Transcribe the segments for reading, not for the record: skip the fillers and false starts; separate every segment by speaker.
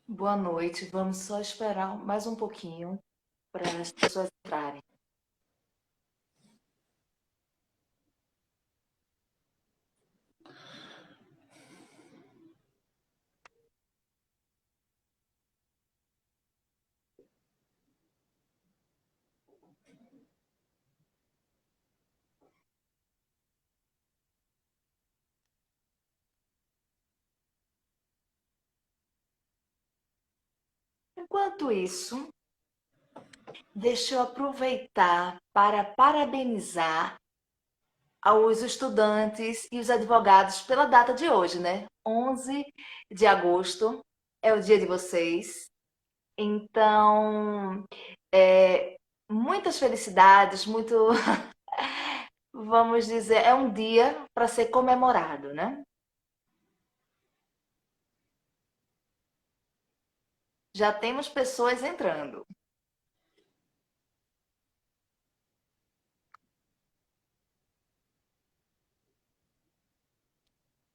Speaker 1: Boa noite. Vamos só esperar mais um pouquinho para as pessoas entrarem. Enquanto isso, deixa eu aproveitar para parabenizar aos estudantes e os advogados pela data de hoje, né? 11 de agosto é o dia de vocês. Então, muitas felicidades, muito, vamos dizer, é um dia para ser comemorado, né? Já temos pessoas entrando.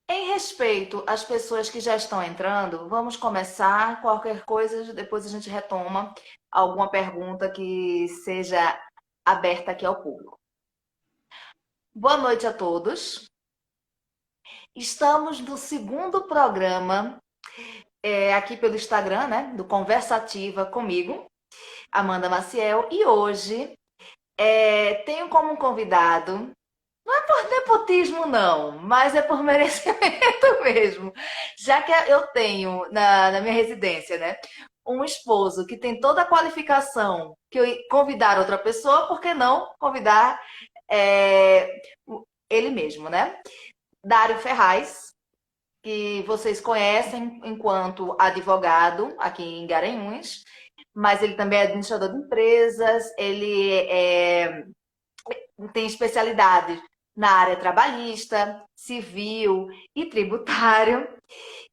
Speaker 1: Em respeito às pessoas que já estão entrando, vamos começar. Qualquer coisa, depois a gente retoma alguma pergunta que seja aberta aqui ao público. Boa noite a todos. Estamos no segundo programa aqui pelo Instagram, né, do Conversativa comigo, Amanda Maciel, e hoje tenho como convidado. Não é por nepotismo, não, mas é por merecimento mesmo. Já que eu tenho na minha residência, né, um esposo que tem toda a qualificação que eu convidar outra pessoa, por que não convidar ele mesmo, né? Dário Ferraz, que vocês conhecem enquanto advogado aqui em Garanhuns, mas ele também é administrador de empresas, tem especialidade na área trabalhista, civil e tributário.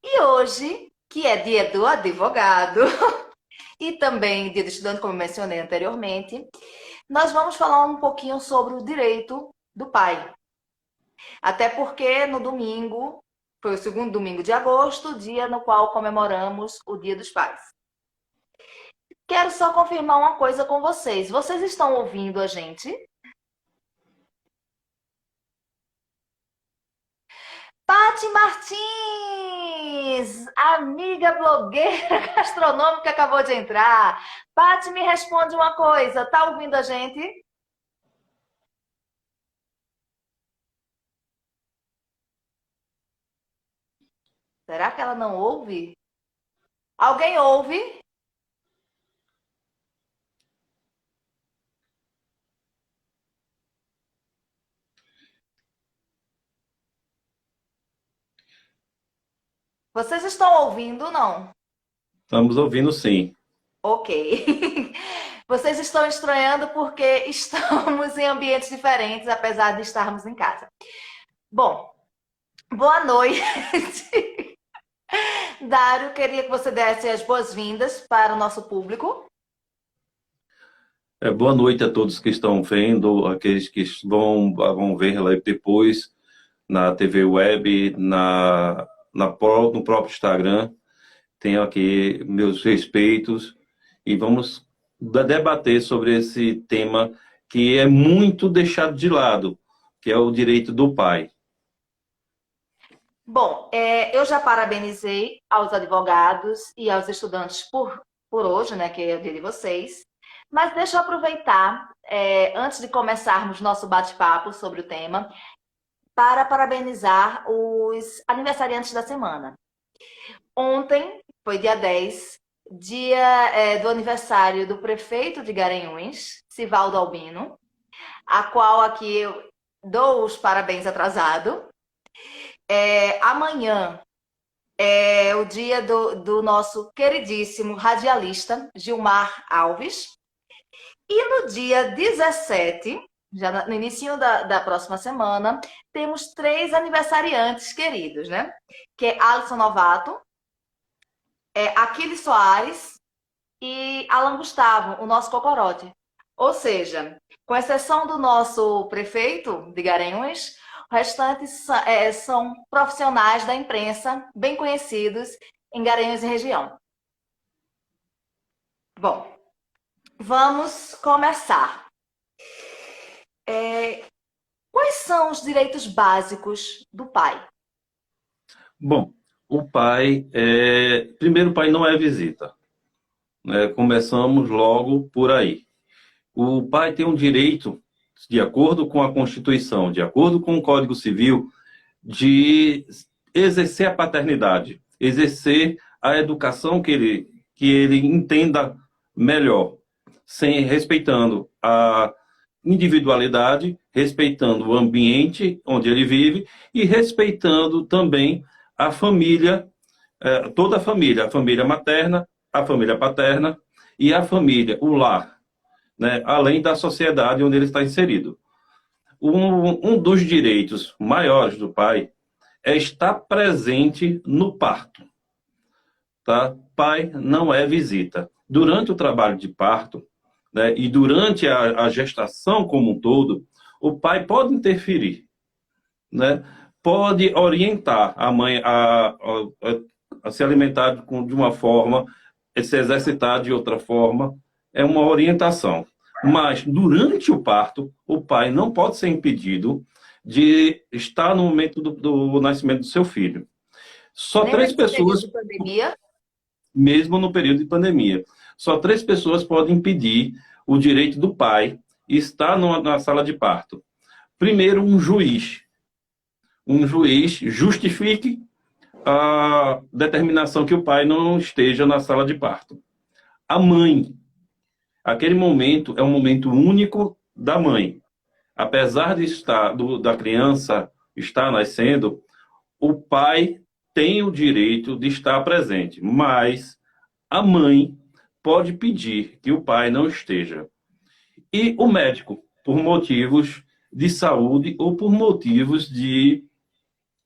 Speaker 1: E hoje, que é dia do advogado e também dia do estudante, como eu mencionei anteriormente, nós vamos falar um pouquinho sobre o direito do pai. Até porque no domingo, foi o segundo domingo de agosto, dia no qual comemoramos o Dia dos Pais. Quero só confirmar uma coisa com vocês. Vocês estão ouvindo a gente? Pati Martins, amiga blogueira gastronômica que acabou de entrar. Pati, me responde uma coisa, tá ouvindo a gente? Será que ela não ouve? Alguém ouve? Vocês estão ouvindo ou não?
Speaker 2: Estamos ouvindo sim.
Speaker 1: Ok. Vocês estão estranhando porque estamos em ambientes diferentes, apesar de estarmos em casa. Bom, boa noite. Dário, queria que você desse as boas-vindas para o nosso público.
Speaker 2: Boa noite a todos que estão vendo, aqueles que vão ver lá depois na TV Web, no próprio Instagram. Tenho aqui meus respeitos e vamos debater sobre esse tema que é muito deixado de lado, que é o direito do pai.
Speaker 1: Bom, eu já parabenizei aos advogados e aos estudantes por hoje, né, que é o dia de vocês. Mas deixa eu aproveitar, antes de começarmos nosso bate-papo sobre o tema, para parabenizar os aniversariantes da semana. Ontem, foi dia 10, dia do aniversário do prefeito de Garanhuns, Sivaldo Albino, a qual aqui eu dou os parabéns atrasado. Amanhã é o dia do nosso queridíssimo radialista Gilmar Alves. E no dia 17, já no início da próxima semana, temos três aniversariantes queridos, né? Que é Alisson Novato, Aquiles Soares e Alan Gustavo, o nosso cocorote. Ou seja, com exceção do nosso prefeito de Garanhuns, o restante são profissionais da imprensa bem conhecidos em Garanhuns e região. Vamos começar. Quais são os direitos básicos do pai?
Speaker 2: Bom, o pai primeiro, o pai não é visita, né? Começamos logo por aí. O pai tem um direito, de acordo com a Constituição, de acordo com o Código Civil, de exercer a paternidade, exercer a educação que ele entenda melhor, sem respeitando a individualidade, respeitando o ambiente onde ele vive e respeitando também a família, toda a família materna, a família paterna e a família, o lar, né, além da sociedade onde ele está inserido. Um dos direitos maiores do pai é estar presente no parto. Tá? Pai não é visita. Durante o trabalho de parto, né, e durante a gestação como um todo, o pai pode interferir, né? Pode orientar a mãe a se alimentar de uma forma, a se exercitar de outra forma, é uma orientação. Mas durante o parto, o pai não pode ser impedido de estar no momento do nascimento do seu filho. Só
Speaker 1: Nem
Speaker 2: três
Speaker 1: nesse período
Speaker 2: pessoas,
Speaker 1: de pandemia?
Speaker 2: mesmo no período de pandemia, só três pessoas podem impedir o direito do pai estar na sala de parto. Primeiro, um juiz. Um juiz justifique a determinação que o pai não esteja na sala de parto. A mãe. Aquele momento é um momento único da mãe. Apesar de da criança estar nascendo, o pai tem o direito de estar presente, mas a mãe pode pedir que o pai não esteja. E o médico, por motivos de saúde ou por motivos de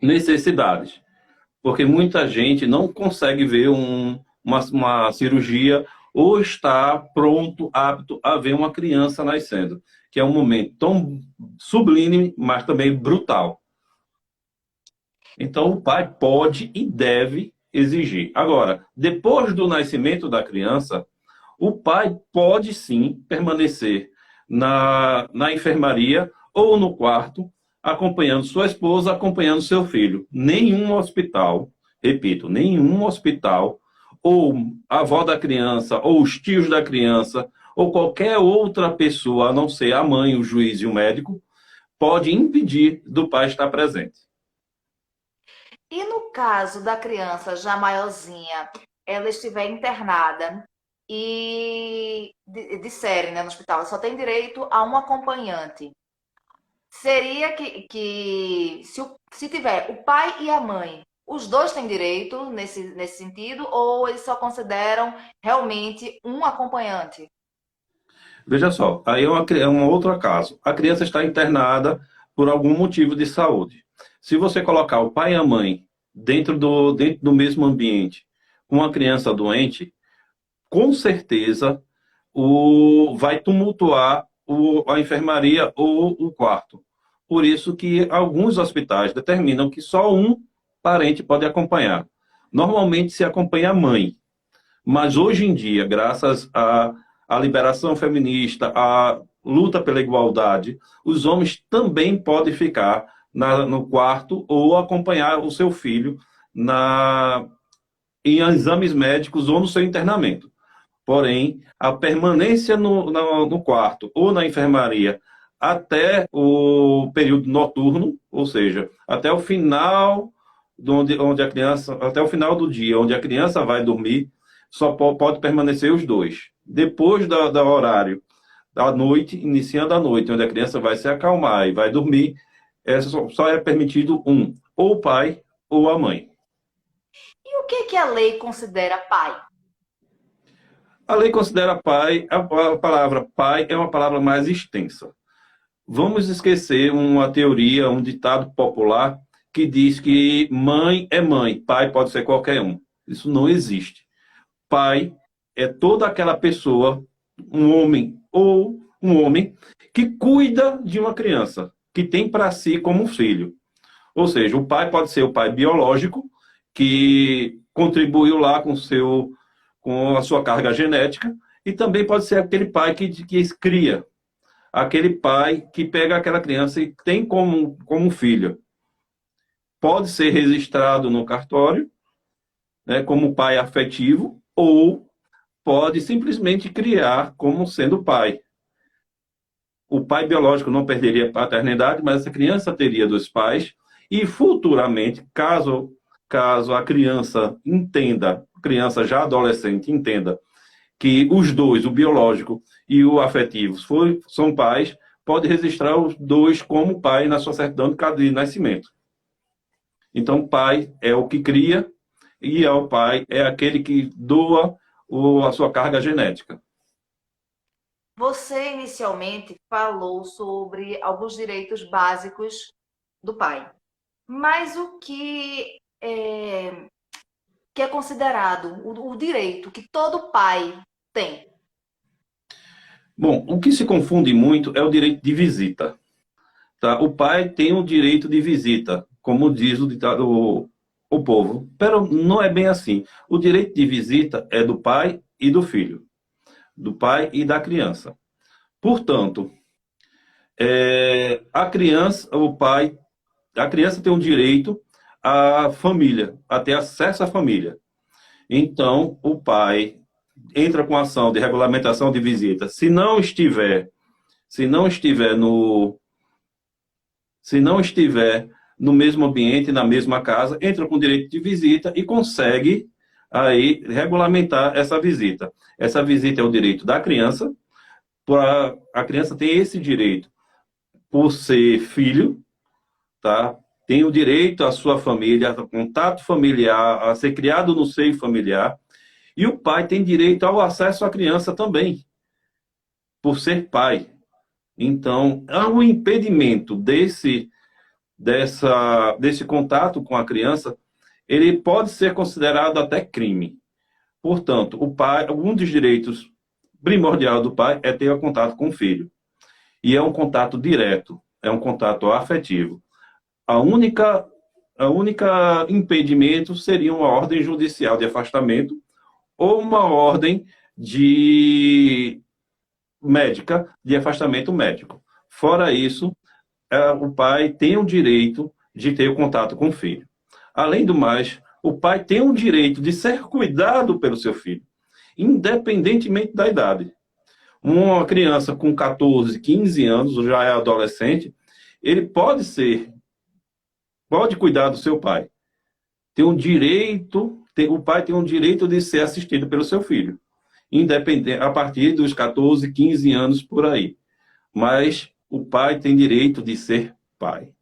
Speaker 2: necessidades. Porque muita gente não consegue ver uma cirurgia ou está pronto, apto a ver uma criança nascendo, que é um momento tão sublime, mas também brutal. Então, o pai pode e deve exigir. Agora, depois do nascimento da criança, o pai pode sim permanecer na enfermaria ou no quarto, acompanhando sua esposa, acompanhando seu filho. Nenhum hospital, repito, nenhum hospital, ou a avó da criança, ou os tios da criança, ou qualquer outra pessoa, a não ser a mãe, o juiz e o médico, pode impedir do pai estar presente.
Speaker 1: E no caso da criança já maiorzinha, ela estiver internada e disserem, né, no hospital, só tem direito a um acompanhante. Seria que se tiver o pai e a mãe, os dois têm direito nesse sentido, ou eles só consideram realmente um acompanhante?
Speaker 2: Veja só, aí é um outro caso. A criança está internada por algum motivo de saúde. Se você colocar o pai e a mãe dentro do mesmo ambiente com uma criança doente, com certeza vai tumultuar a enfermaria ou o quarto. Por isso que alguns hospitais determinam que só um parente pode acompanhar. Normalmente se acompanha a mãe, mas hoje em dia, graças à liberação feminista, à luta pela igualdade, os homens também podem ficar no quarto ou acompanhar o seu filho em exames médicos ou no seu internamento. Porém, a permanência no quarto ou na enfermaria até o período noturno, ou seja, até o final onde a criança, até o final do dia, onde a criança vai dormir, só pode permanecer os dois. Depois do horário da noite, iniciando a noite, onde a criança vai se acalmar e vai dormir, só é permitido um, ou o pai ou a mãe.
Speaker 1: E o que a lei considera pai?
Speaker 2: A lei considera pai, a palavra pai é uma palavra mais extensa. Vamos esquecer uma teoria, um ditado popular que diz que mãe é mãe, pai pode ser qualquer um. Isso não existe. Pai é toda aquela pessoa, um homem ou um homem, que cuida de uma criança, que tem para si como um filho. Ou seja, o pai pode ser o pai biológico, que contribuiu lá com a sua carga genética, E também pode ser aquele pai que cria, aquele pai que pega aquela criança e tem como filho. Pode ser registrado no cartório, né, como pai afetivo, ou pode simplesmente criar como sendo pai. O pai biológico não perderia a paternidade, mas essa criança teria dos pais, e futuramente, caso a criança entenda, criança já adolescente entenda, que os dois, o biológico e o afetivo, são pais, pode registrar os dois como pai na sua certidão de nascimento. Então, pai é o que cria e o pai é aquele que doa a sua carga genética.
Speaker 1: Você inicialmente falou sobre alguns direitos básicos do pai, mas que é considerado o direito que todo pai tem?
Speaker 2: Bom, o que se confunde muito é o direito de visita. Tá? O pai tem o direito de visita, como diz o ditado o povo. Pero não é bem assim. O direito de visita é do pai e do filho, do pai e da criança. Portanto, a criança tem o direito à família, a ter acesso à família. Então, o pai entra com ação de regulamentação de visita. Se não estiver no mesmo ambiente, na mesma casa, entra com direito de visita e consegue aí regulamentar essa visita. Essa visita é o direito da criança, a criança tem esse direito por ser filho, tá? Tem o direito à sua família, ao contato familiar, a ser criado no seio familiar, e o pai tem direito ao acesso à criança também, por ser pai. Então, há um impedimento desse contato com a criança, ele pode ser considerado até crime. Portanto, o pai, um dos direitos primordiais do pai é ter o contato com o filho. E é um contato direto, é um contato afetivo. A única impedimento seria uma ordem judicial de afastamento ou uma ordem de médica de afastamento médico. Fora isso, o pai tem o direito de ter o contato com o filho. Além do mais, o pai tem o direito de ser cuidado pelo seu filho, independentemente da idade. Uma criança com 14, 15 anos, já é adolescente, ele pode cuidar do seu pai. O pai tem um direito de ser assistido pelo seu filho, independente, a partir dos 14, 15 anos por aí. Mas o pai tem direito de ser pai.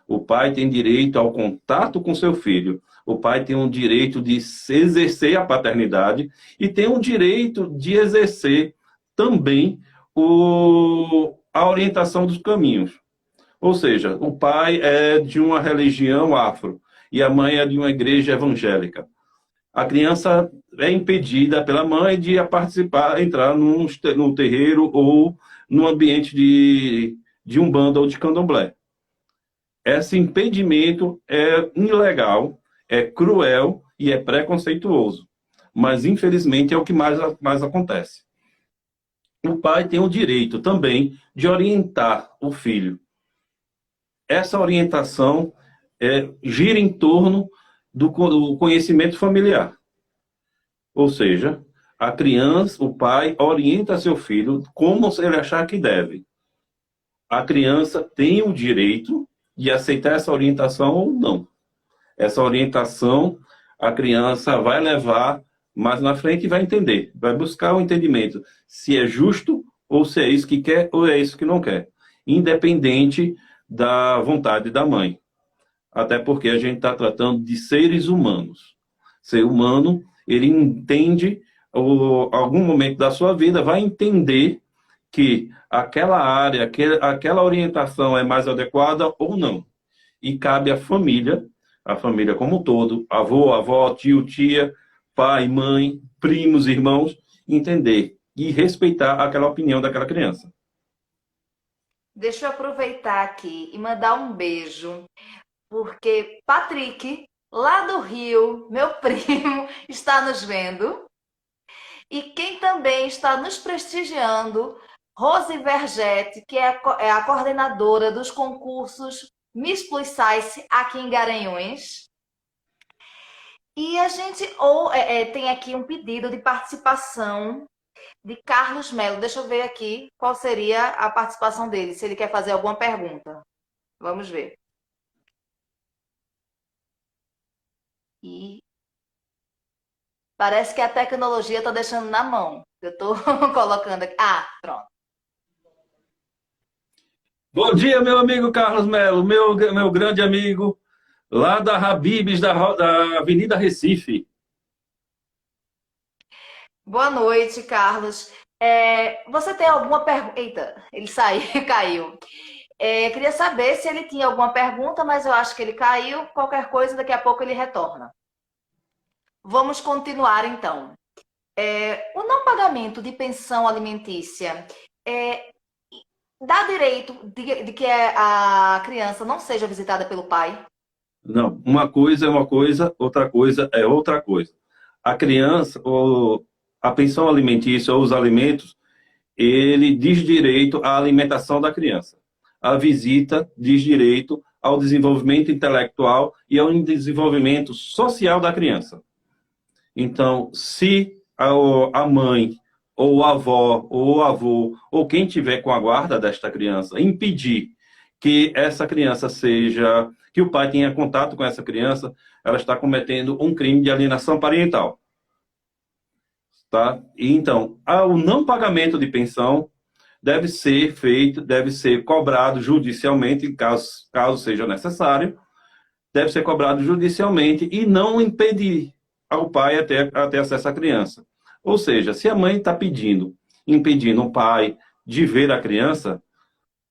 Speaker 2: O pai tem direito ao contato com seu filho. O pai tem um direito de exercer a paternidade e tem um direito de exercer também a orientação dos caminhos. Ou seja, o pai é de uma religião afro e a mãe é de uma igreja evangélica. A criança é impedida pela mãe de participar, entrar num terreiro ou num ambiente de umbanda ou de candomblé. Esse impedimento é ilegal, é cruel e é preconceituoso. Mas, infelizmente, é o que mais acontece. O pai tem o direito também de orientar o filho. Essa orientação gira em torno do conhecimento familiar. Ou seja, a criança, o pai orienta seu filho como ele achar que deve. A criança tem o direito de aceitar essa orientação ou não. Essa orientação a criança vai levar mais na frente e vai entender, vai buscar o entendimento se é justo ou se é isso que quer ou é isso que não quer, independente da vontade da mãe. Até porque a gente está tratando de seres humanos. Ser humano, ele entende, algum momento da sua vida, vai entender que aquela área, aquela orientação é mais adequada ou não. E cabe à família como um todo, avô, avó, tio, tia, pai, mãe, primos, irmãos, entender e respeitar aquela opinião daquela criança.
Speaker 1: Deixa eu aproveitar aqui e mandar um beijo, porque Patrick, lá do Rio, meu primo, está nos vendo. E quem também também está nos prestigiando Rose Vergete, que é a coordenadora dos concursos Miss Plus Size aqui em Garanhuns. E a gente tem aqui um pedido de participação de Carlos Melo. Deixa eu ver aqui qual seria a participação dele, se ele quer fazer alguma pergunta. Vamos ver. E parece que a tecnologia está deixando na mão. Eu estou colocando aqui. Ah, pronto.
Speaker 2: Bom dia, meu amigo Carlos Melo, meu grande amigo, lá da Habib's, da Avenida Recife.
Speaker 1: Boa noite, Carlos. Você tem alguma pergunta? Eita, ele saiu, caiu. Queria saber se ele tinha alguma pergunta, mas eu acho que ele caiu. Qualquer coisa, daqui a pouco ele retorna. Vamos continuar, então. O não pagamento de pensão alimentícia dá direito de que a criança não seja visitada pelo pai?
Speaker 2: Não, uma coisa é uma coisa, outra coisa é outra coisa. A criança, a pensão alimentícia ou os alimentos, ele diz direito à alimentação da criança. A visita diz direito ao desenvolvimento intelectual e ao desenvolvimento social da criança. Então, se a mãe, ou a avó, ou o avô, ou quem tiver com a guarda desta criança, impedir que essa criança que o pai tenha contato com essa criança, ela está cometendo um crime de alienação parental. Tá? E, então, o não pagamento de pensão deve ser cobrado judicialmente, caso seja necessário, deve ser cobrado judicialmente e não impedir ao pai ter acesso à criança. Ou seja, se a mãe está impedindo o pai de ver a criança,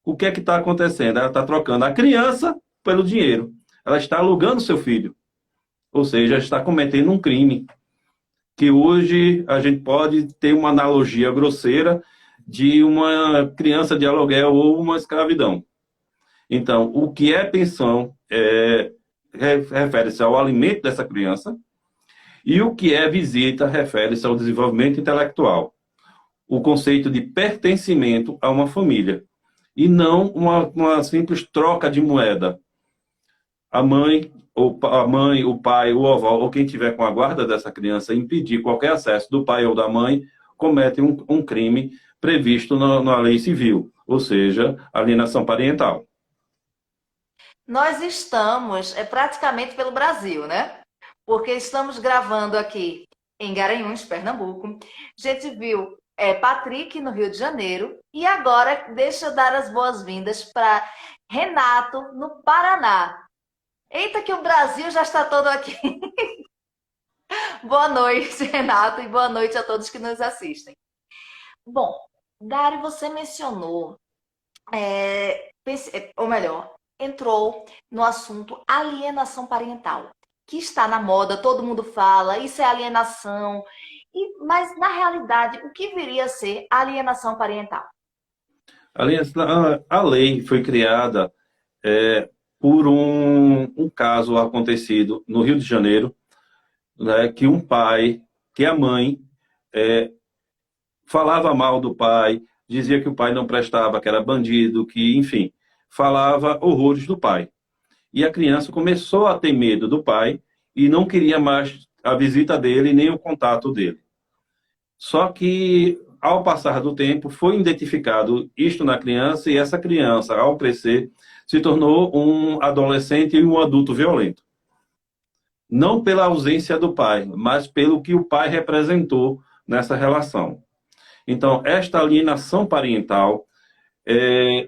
Speaker 2: o que é que está acontecendo? Ela está trocando a criança pelo dinheiro. Ela está alugando seu filho. Ou seja, está cometendo um crime. Que hoje a gente pode ter uma analogia grosseira de uma criança de aluguel ou uma escravidão. Então, o que é pensão refere-se ao alimento dessa criança, e o que é visita refere-se ao desenvolvimento intelectual. O conceito de pertencimento a uma família. E não uma simples troca de moeda. A mãe, o pai, o avô, ou quem tiver com a guarda dessa criança, impedir qualquer acesso do pai ou da mãe, comete um crime previsto na lei civil, ou seja, alienação parental.
Speaker 1: Nós estamos praticamente pelo Brasil, né? Porque estamos gravando aqui em Garanhuns, Pernambuco. A gente viu Patrick no Rio de Janeiro e agora deixa eu dar as boas-vindas para Renato no Paraná. Eita que o Brasil já está todo aqui. Boa noite, Renato, e boa noite a todos que nos assistem. Bom, Dari, você mencionou, ou melhor, entrou no assunto alienação parental, que está na moda, todo mundo fala, isso é alienação, mas na realidade, o que viria a ser alienação parental?
Speaker 2: A lei foi criada por um caso acontecido no Rio de Janeiro, né, que a mãe falava mal do pai, dizia que o pai não prestava, que era bandido, que, enfim, falava horrores do pai. E a criança começou a ter medo do pai e não queria mais a visita dele, nem o contato dele. Só que, ao passar do tempo, foi identificado isto na criança e essa criança, ao crescer, se tornou um adolescente e um adulto violento. Não pela ausência do pai, mas pelo que o pai representou nessa relação. Então, esta alienação parental,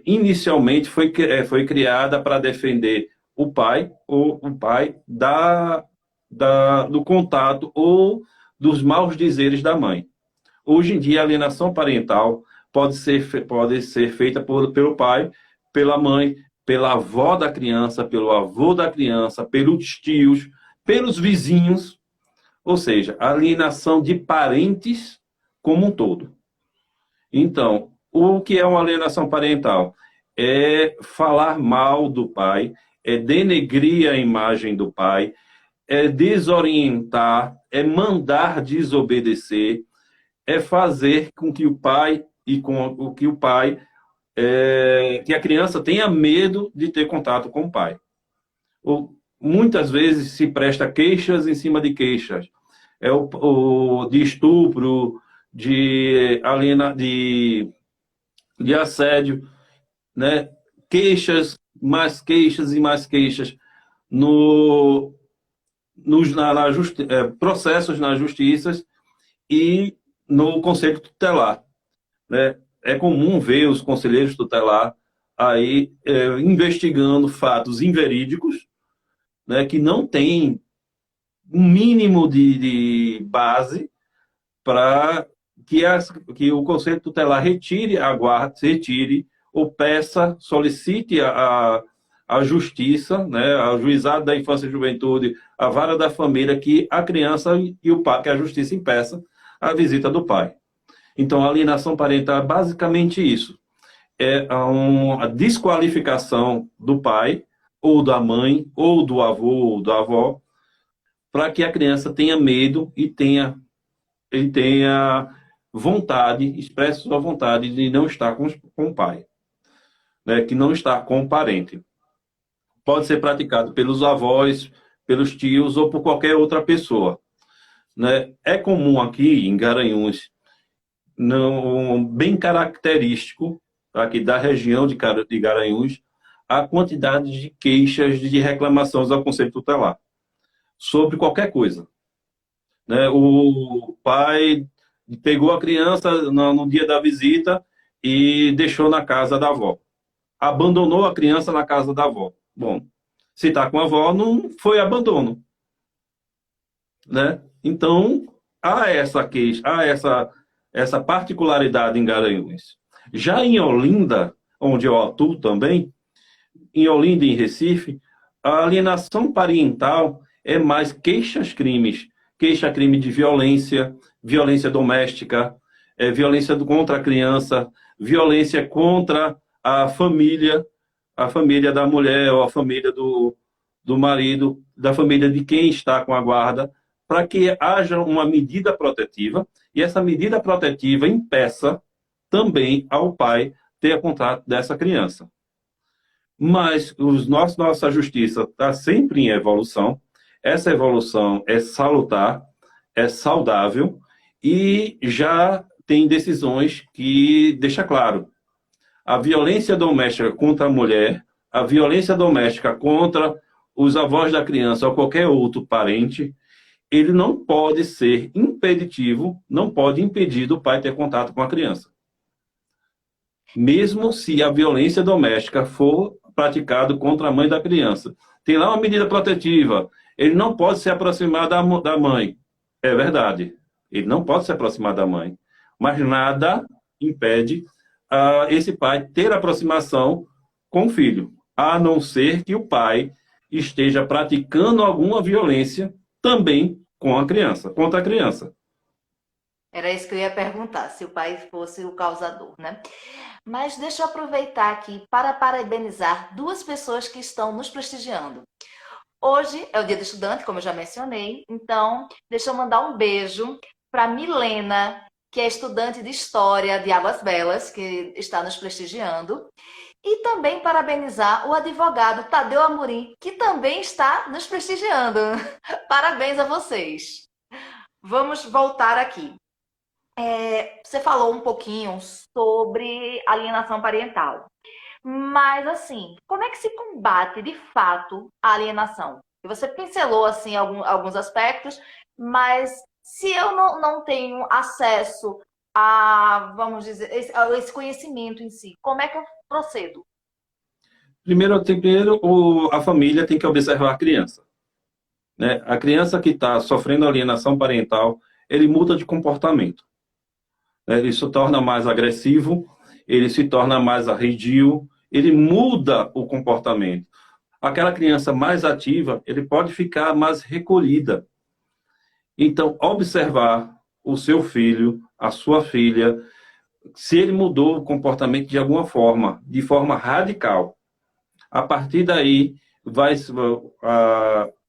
Speaker 2: inicialmente foi criada para defender o pai do contato ou dos maus dizeres da mãe. Hoje em dia, a alienação parental pode ser feita pelo pai, pela mãe, pela avó da criança, pelo avô da criança, pelos tios, pelos vizinhos, ou seja, a alienação de parentes como um todo. Então, o que é uma alienação parental? É falar mal do pai, é denegrir a imagem do pai, é desorientar, é mandar desobedecer, é fazer com que o pai e com o que o pai que a criança tenha medo de ter contato com o pai. Ou, muitas vezes se presta queixas em cima de queixas. De estupro, de assédio, né? Queixas, mais queixas e mais queixas no, processos na justiça e no conselho tutelar, né? É comum ver os conselheiros tutelar aí investigando fatos inverídicos, né, que não têm um mínimo de base para que o conselho tutelar retire a guarda, retire ou peça, solicite a justiça, né, ao juizado da infância e juventude, a vara da família, que a criança e o pai, que a justiça impeça a visita do pai. Então, a alienação parental é basicamente isso. É a desqualificação do pai, ou da mãe, ou do avô, ou da avó, para que a criança tenha medo e tenha vontade, expresse sua vontade de não estar com o pai, né? Que não está com o parente. Pode ser praticado pelos avós, pelos tios ou por qualquer outra pessoa, né? É comum aqui em Garanhuns, bem característico aqui da região de Garanhuns, a quantidade de queixas de reclamações ao Conselho Tutelar sobre qualquer coisa, né? O pai pegou a criança no dia da visita e deixou na casa da avó. Abandonou a criança na casa da avó. Bom, se está com a avó, não foi abandono, né? Então, há essa queixa, há essa particularidade em Garanhuns. Já em Olinda, onde eu atuo também, em Olinda e em Recife, a alienação parental é mais queixas-crimes. Queixa-crime de violência, violência doméstica, violência contra a criança, violência contra a família da mulher ou a família do marido, da família de quem está com a guarda, para que haja uma medida protetiva e essa medida protetiva impeça também ao pai ter contato dessa criança. Mas nossa justiça está sempre em evolução. Essa evolução é salutar, é saudável e já tem decisões que deixa claro. A violência doméstica contra a mulher, a violência doméstica contra os avós da criança ou qualquer outro parente, ele não pode ser impeditivo, não pode impedir do pai ter contato com a criança. Mesmo se a violência doméstica for praticada contra a mãe da criança. Tem lá uma medida protetiva. Ele não pode se aproximar da mãe. É verdade. Ele não pode se aproximar da mãe. Mas nada impede esse pai ter aproximação com o filho, a não ser que o pai esteja praticando alguma violência também com a criança, contra a criança.
Speaker 1: Era isso que eu ia perguntar, se o pai fosse o causador, né? Mas deixa eu aproveitar aqui para parabenizar duas pessoas que estão nos prestigiando. Hoje é o Dia do Estudante, como eu já mencionei, então deixa eu mandar um beijo para Milena, que é estudante de História de Águas Belas, que está nos prestigiando. E também parabenizar o advogado Tadeu Amorim, que também está nos prestigiando. Parabéns a vocês. Vamos voltar aqui. Você falou um pouquinho sobre alienação parental. Mas, assim, como é que se combate, de fato, a alienação? Você pincelou, assim, alguns aspectos, mas se eu não tenho acesso vamos dizer, esse conhecimento em si, como é que eu procedo?
Speaker 2: Primeiro, a família tem que observar a criança, né? A criança que está sofrendo alienação parental, ele muda de comportamento, né? Ele se torna mais agressivo, ele se torna mais arredio, ele muda o comportamento. Aquela criança mais ativa, ele pode ficar mais recolhida. Então, observar o seu filho, a sua filha, se ele mudou o comportamento de alguma forma, de forma radical. A partir daí,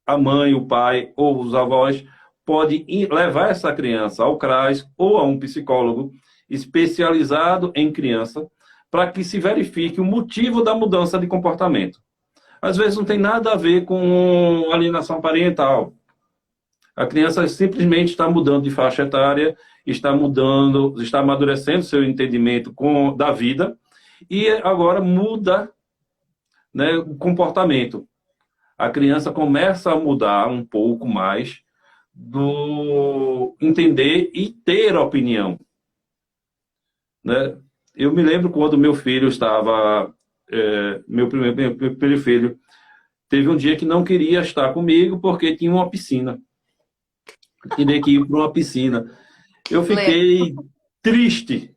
Speaker 2: a mãe, o pai ou os avós pode levar essa criança ao CRAS ou a um psicólogo especializado em criança para que se verifique o motivo da mudança de comportamento. Às vezes não tem nada a ver com alienação parental. A criança simplesmente está mudando de faixa etária, está mudando, está amadurecendo seu entendimento da vida e agora muda, né, o comportamento. A criança começa a mudar um pouco mais do entender e ter opinião, né? Eu me lembro quando meu filho estava, meu primeiro filho, teve um dia que não queria estar comigo porque tinha uma piscina. Tinha que ir para uma piscina. Eu fiquei triste,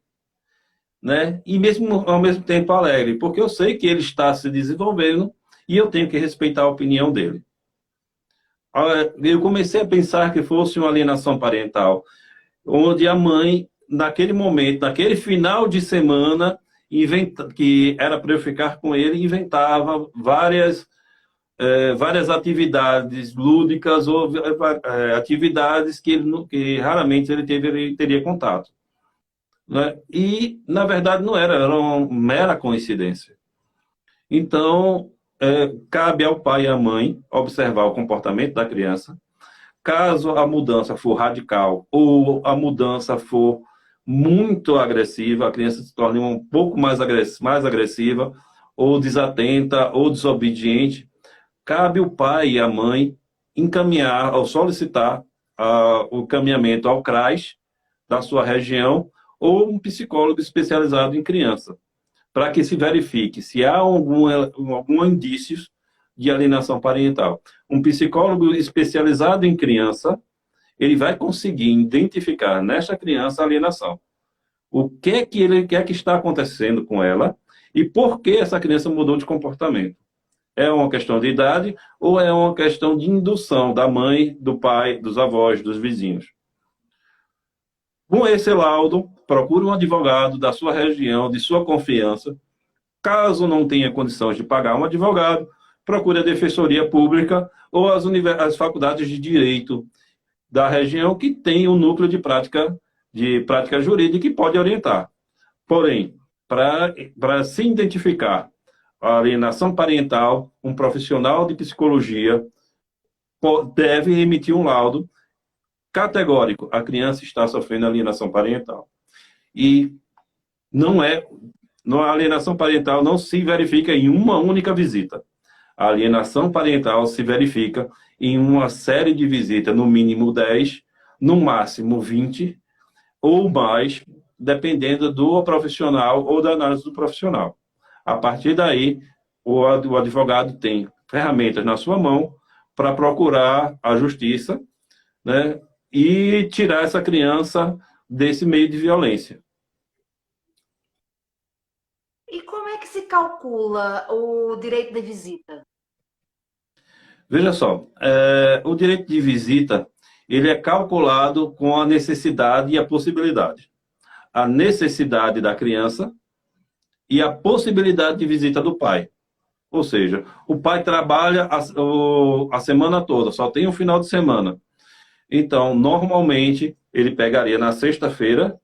Speaker 2: né? E mesmo ao mesmo tempo alegre, porque eu sei que ele está se desenvolvendo e eu tenho que respeitar a opinião dele. Eu comecei a pensar que fosse uma alienação parental, onde a mãe, naquele momento, naquele final de semana, que era para eu ficar com ele, inventava várias atividades lúdicas ou atividades que raramente ele teria contato, né? E, na verdade, não era uma mera coincidência. Então, cabe ao pai e à mãe observar o comportamento da criança. Caso a mudança for radical ou a mudança for muito agressiva, a criança se torne um pouco mais agressiva, ou desatenta, ou desobediente, cabe o pai e a mãe encaminhar, ou solicitar o encaminhamento ao CRAS da sua região ou um psicólogo especializado em criança, para que se verifique se há algum indícios de alienação parental. Um psicólogo especializado em criança, ele vai conseguir identificar nesta criança a alienação. O que é que ele quer que está acontecendo com ela e por que essa criança mudou de comportamento. É uma questão de idade ou é uma questão de indução da mãe, do pai, dos avós, dos vizinhos? Com esse laudo, procure um advogado da sua região, de sua confiança. Caso não tenha condições de pagar um advogado, procure a Defensoria Pública ou as faculdades de Direito da região que tem um núcleo de prática jurídica que pode orientar. Porém, para se identificar a alienação parental, um profissional de psicologia deve emitir um laudo categórico. A criança está sofrendo alienação parental. E a alienação parental não se verifica em uma única visita. A alienação parental se verifica em uma série de visitas, no mínimo 10, no máximo 20, ou mais, dependendo do profissional ou da análise do profissional. A partir daí, o advogado tem ferramentas na sua mão para procurar a justiça, né, e tirar essa criança desse meio de violência.
Speaker 1: E como é que se calcula o direito de visita?
Speaker 2: Veja só, o direito de visita, ele é calculado com a necessidade e a possibilidade. A necessidade da criança e a possibilidade de visita do pai. Ou seja, o pai trabalha a semana toda, só tem um final de semana. Então, normalmente, ele pegaria na sexta-feira,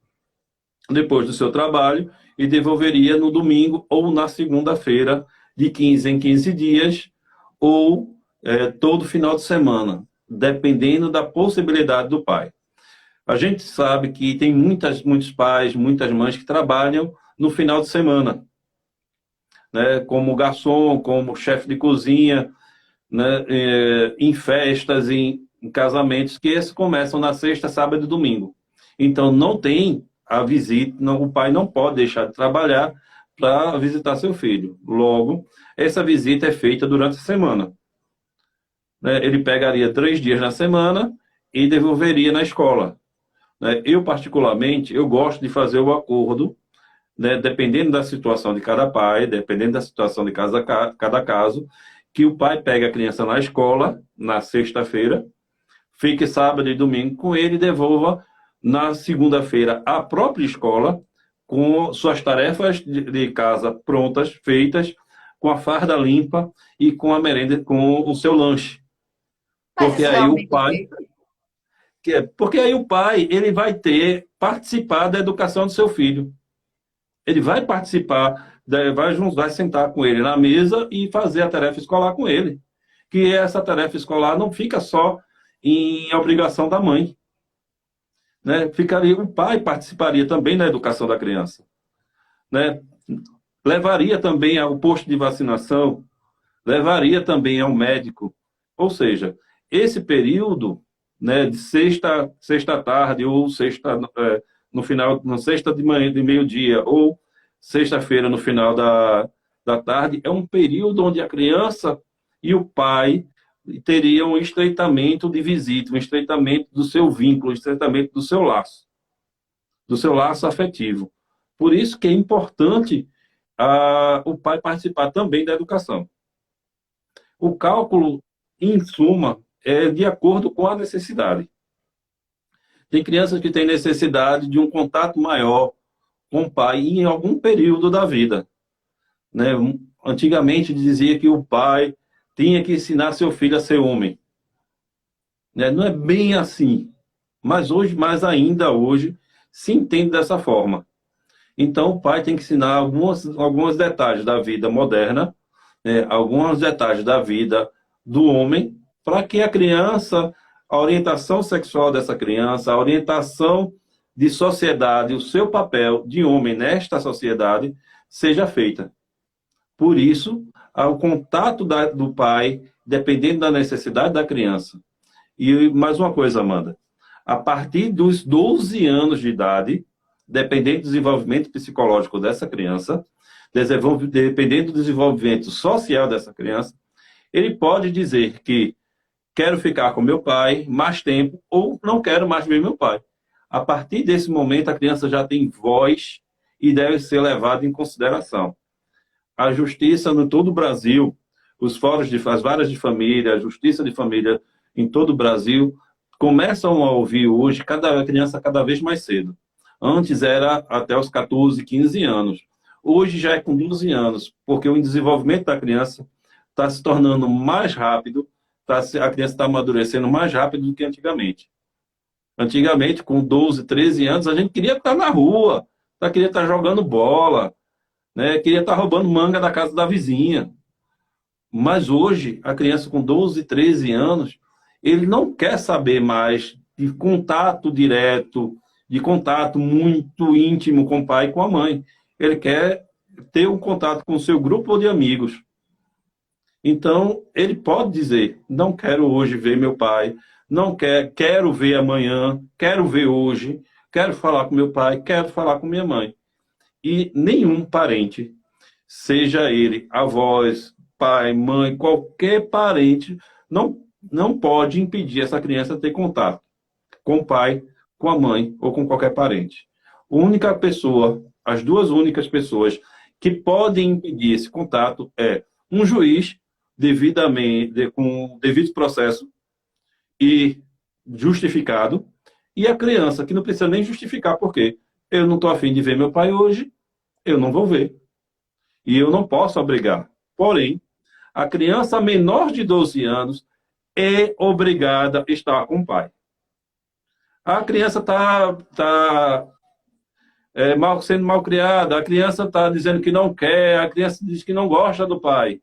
Speaker 2: depois do seu trabalho, e devolveria no domingo ou na segunda-feira, de 15 em 15 dias, ou todo final de semana, dependendo da possibilidade do pai. A gente sabe que tem muitos pais, muitas mães que trabalham no final de semana, né, como garçom, como chefe de cozinha, né, em festas, em casamentos, que esses começam na sexta, sábado e domingo. Então, não tem a visita, o pai não pode deixar de trabalhar para visitar seu filho. Logo, essa visita é feita durante a semana. Ele pegaria 3 dias na semana e devolveria na escola. Eu, particularmente, eu gosto de fazer o acordo, né, dependendo da situação de cada pai, dependendo da situação de cada caso, que o pai pega a criança na escola, na sexta-feira, fique sábado e domingo com ele e devolva na segunda-feira à própria escola, com suas tarefas de casa prontas, feitas, com a farda limpa e com a merenda, com o seu lanche.
Speaker 1: Mas
Speaker 2: Porque
Speaker 1: isso
Speaker 2: aí o
Speaker 1: realmente é
Speaker 2: pai...
Speaker 1: feito?
Speaker 2: Porque aí o pai ele vai participar da educação do seu filho. Ele vai participar, vai sentar com ele na mesa e fazer a tarefa escolar com ele. Que essa tarefa escolar não fica só em obrigação da mãe, né? O pai participaria também da educação da criança, né? Levaria também ao posto de vacinação, levaria também ao médico. Ou seja, esse período, né, de sexta tarde ou sexta no final, na sexta de manhã, de meio-dia ou sexta-feira no final da tarde, é um período onde a criança e o pai teriam um estreitamento de visita, um estreitamento do seu vínculo, um estreitamento do seu laço afetivo. Por isso que é importante o pai participar também da educação. O cálculo, em suma, é de acordo com a necessidade. Tem crianças que têm necessidade de um contato maior com o pai em algum período da vida, né? Antigamente dizia que o pai tinha que ensinar seu filho a ser homem, né? Não é bem assim, mas hoje, mais ainda hoje, se entende dessa forma. Então, o pai tem que ensinar alguns detalhes da vida moderna, né? Alguns detalhes da vida do homem, para que a criança, a orientação sexual dessa criança, a orientação de sociedade, o seu papel de homem nesta sociedade, seja feita. Por isso, o contato do pai, dependendo da necessidade da criança. E mais uma coisa, Amanda, a partir dos 12 anos de idade, dependendo do desenvolvimento psicológico dessa criança, dependendo do desenvolvimento social dessa criança, ele pode dizer que quero ficar com meu pai mais tempo ou não quero mais ver meu pai. A partir desse momento, a criança já tem voz e deve ser levada em consideração. A justiça no todo o Brasil, os fóruns as varas de família, a justiça de família em todo o Brasil, começam a ouvir hoje a criança cada vez mais cedo. Antes era até os 14, 15 anos. Hoje já é com 12 anos, porque o desenvolvimento da criança está se tornando mais rápido, a criança está amadurecendo mais rápido do que antigamente. Antigamente, com 12, 13 anos, a gente queria estar na rua, queria estar jogando bola, né? Queria estar roubando manga da casa da vizinha. Mas hoje, a criança com 12, 13 anos, ele não quer saber mais de contato direto, de contato muito íntimo com o pai e com a mãe. Ele quer ter um contato com o seu grupo de amigos. Então, ele pode dizer, não quero hoje ver meu pai, não quero ver amanhã, quero ver hoje, quero falar com meu pai, quero falar com minha mãe. E nenhum parente, seja ele avós, pai, mãe, qualquer parente, não pode impedir essa criança de ter contato com o pai, com a mãe ou com qualquer parente. A única pessoa, as duas únicas pessoas que podem impedir esse contato é um juiz devidamente, com o devido processo e justificado, e a criança, que não precisa nem justificar por quê. Eu não estou afim de ver meu pai hoje, eu não vou ver. E eu não posso obrigar. Porém, a criança menor de 12 anos é obrigada a estar com o pai. A criança está sendo mal criada, a criança está dizendo que não quer, a criança diz que não gosta do pai.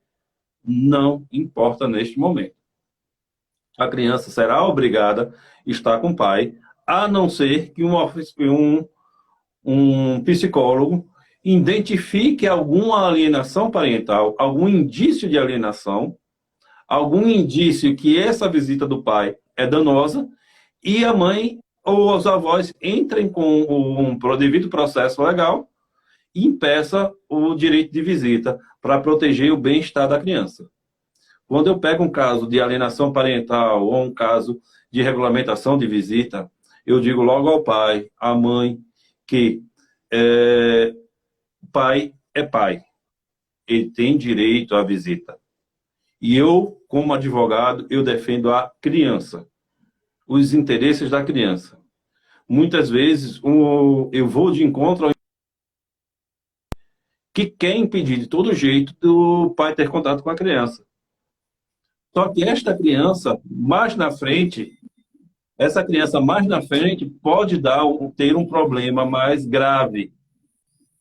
Speaker 2: Não importa neste momento. A criança será obrigada a estar com o pai, a não ser que um psicólogo identifique alguma alienação parental, algum indício de alienação, algum indício que essa visita do pai é danosa, e a mãe ou os avós entrem com um devido processo legal e impeça o direito de visita para proteger o bem-estar da criança. Quando eu pego um caso de alienação parental ou um caso de regulamentação de visita, eu digo logo ao pai, à mãe, que pai é pai. Ele tem direito à visita. E eu, como advogado, eu defendo a criança, os interesses da criança. Muitas vezes eu vou de encontro ao que quer impedir de todo jeito do pai ter contato com a criança. Só que esta criança, mais na frente, essa criança mais na frente pode ter um problema mais grave,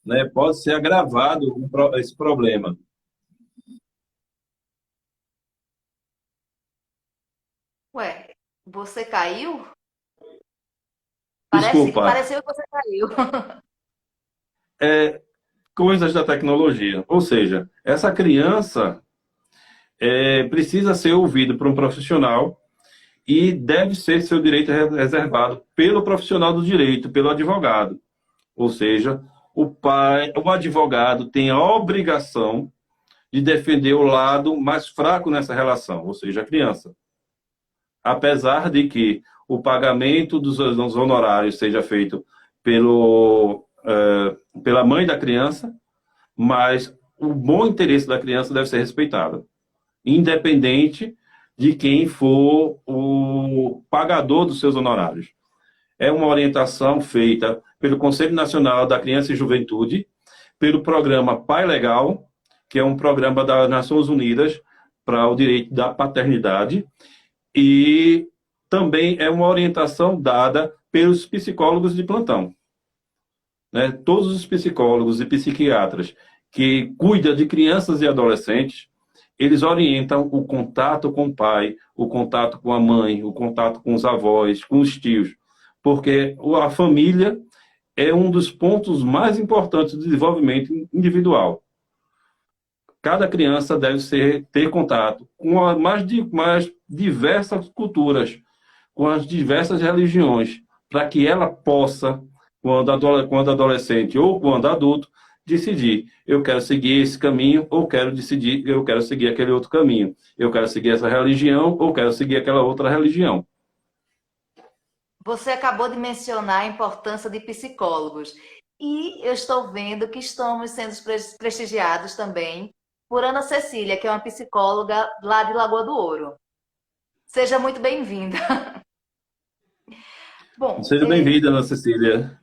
Speaker 2: né? Pode ser agravado esse problema.
Speaker 1: Ué, você caiu?
Speaker 2: Desculpa,
Speaker 1: Pareceu que você caiu.
Speaker 2: é coisas da tecnologia. Ou seja, essa criança precisa ser ouvida por um profissional e deve ser seu direito reservado pelo profissional do direito, pelo advogado. Ou seja, o advogado tem a obrigação de defender o lado mais fraco nessa relação, ou seja, a criança. Apesar de que o pagamento dos honorários seja feito pela mãe da criança, mas o bom interesse da criança deve ser respeitado, independente de quem for o pagador dos seus honorários. É uma orientação feita pelo Conselho Nacional da Criança e Juventude, pelo programa Pai Legal, que é um programa das Nações Unidas para o direito da paternidade, e também é uma orientação dada pelos psicólogos de plantão. Né? Todos os psicólogos e psiquiatras que cuidam de crianças e adolescentes, eles orientam o contato com o pai, o contato com a mãe, o contato com os avós, com os tios, porque a família é um dos pontos mais importantes do desenvolvimento individual. Cada criança deve ter contato com as mais diversas culturas, com as diversas religiões, para que ela possa, quando adolescente ou quando adulto, decidir, eu quero seguir esse caminho ou quero decidir, eu quero seguir aquele outro caminho. Eu quero seguir essa religião ou quero seguir aquela outra religião.
Speaker 1: Você acabou de mencionar a importância de psicólogos. E eu estou vendo que estamos sendo prestigiados também por Ana Cecília, que é uma psicóloga lá de Lagoa do Ouro. Seja muito bem-vinda. Bom,
Speaker 2: Seja bem-vinda, Ana Cecília.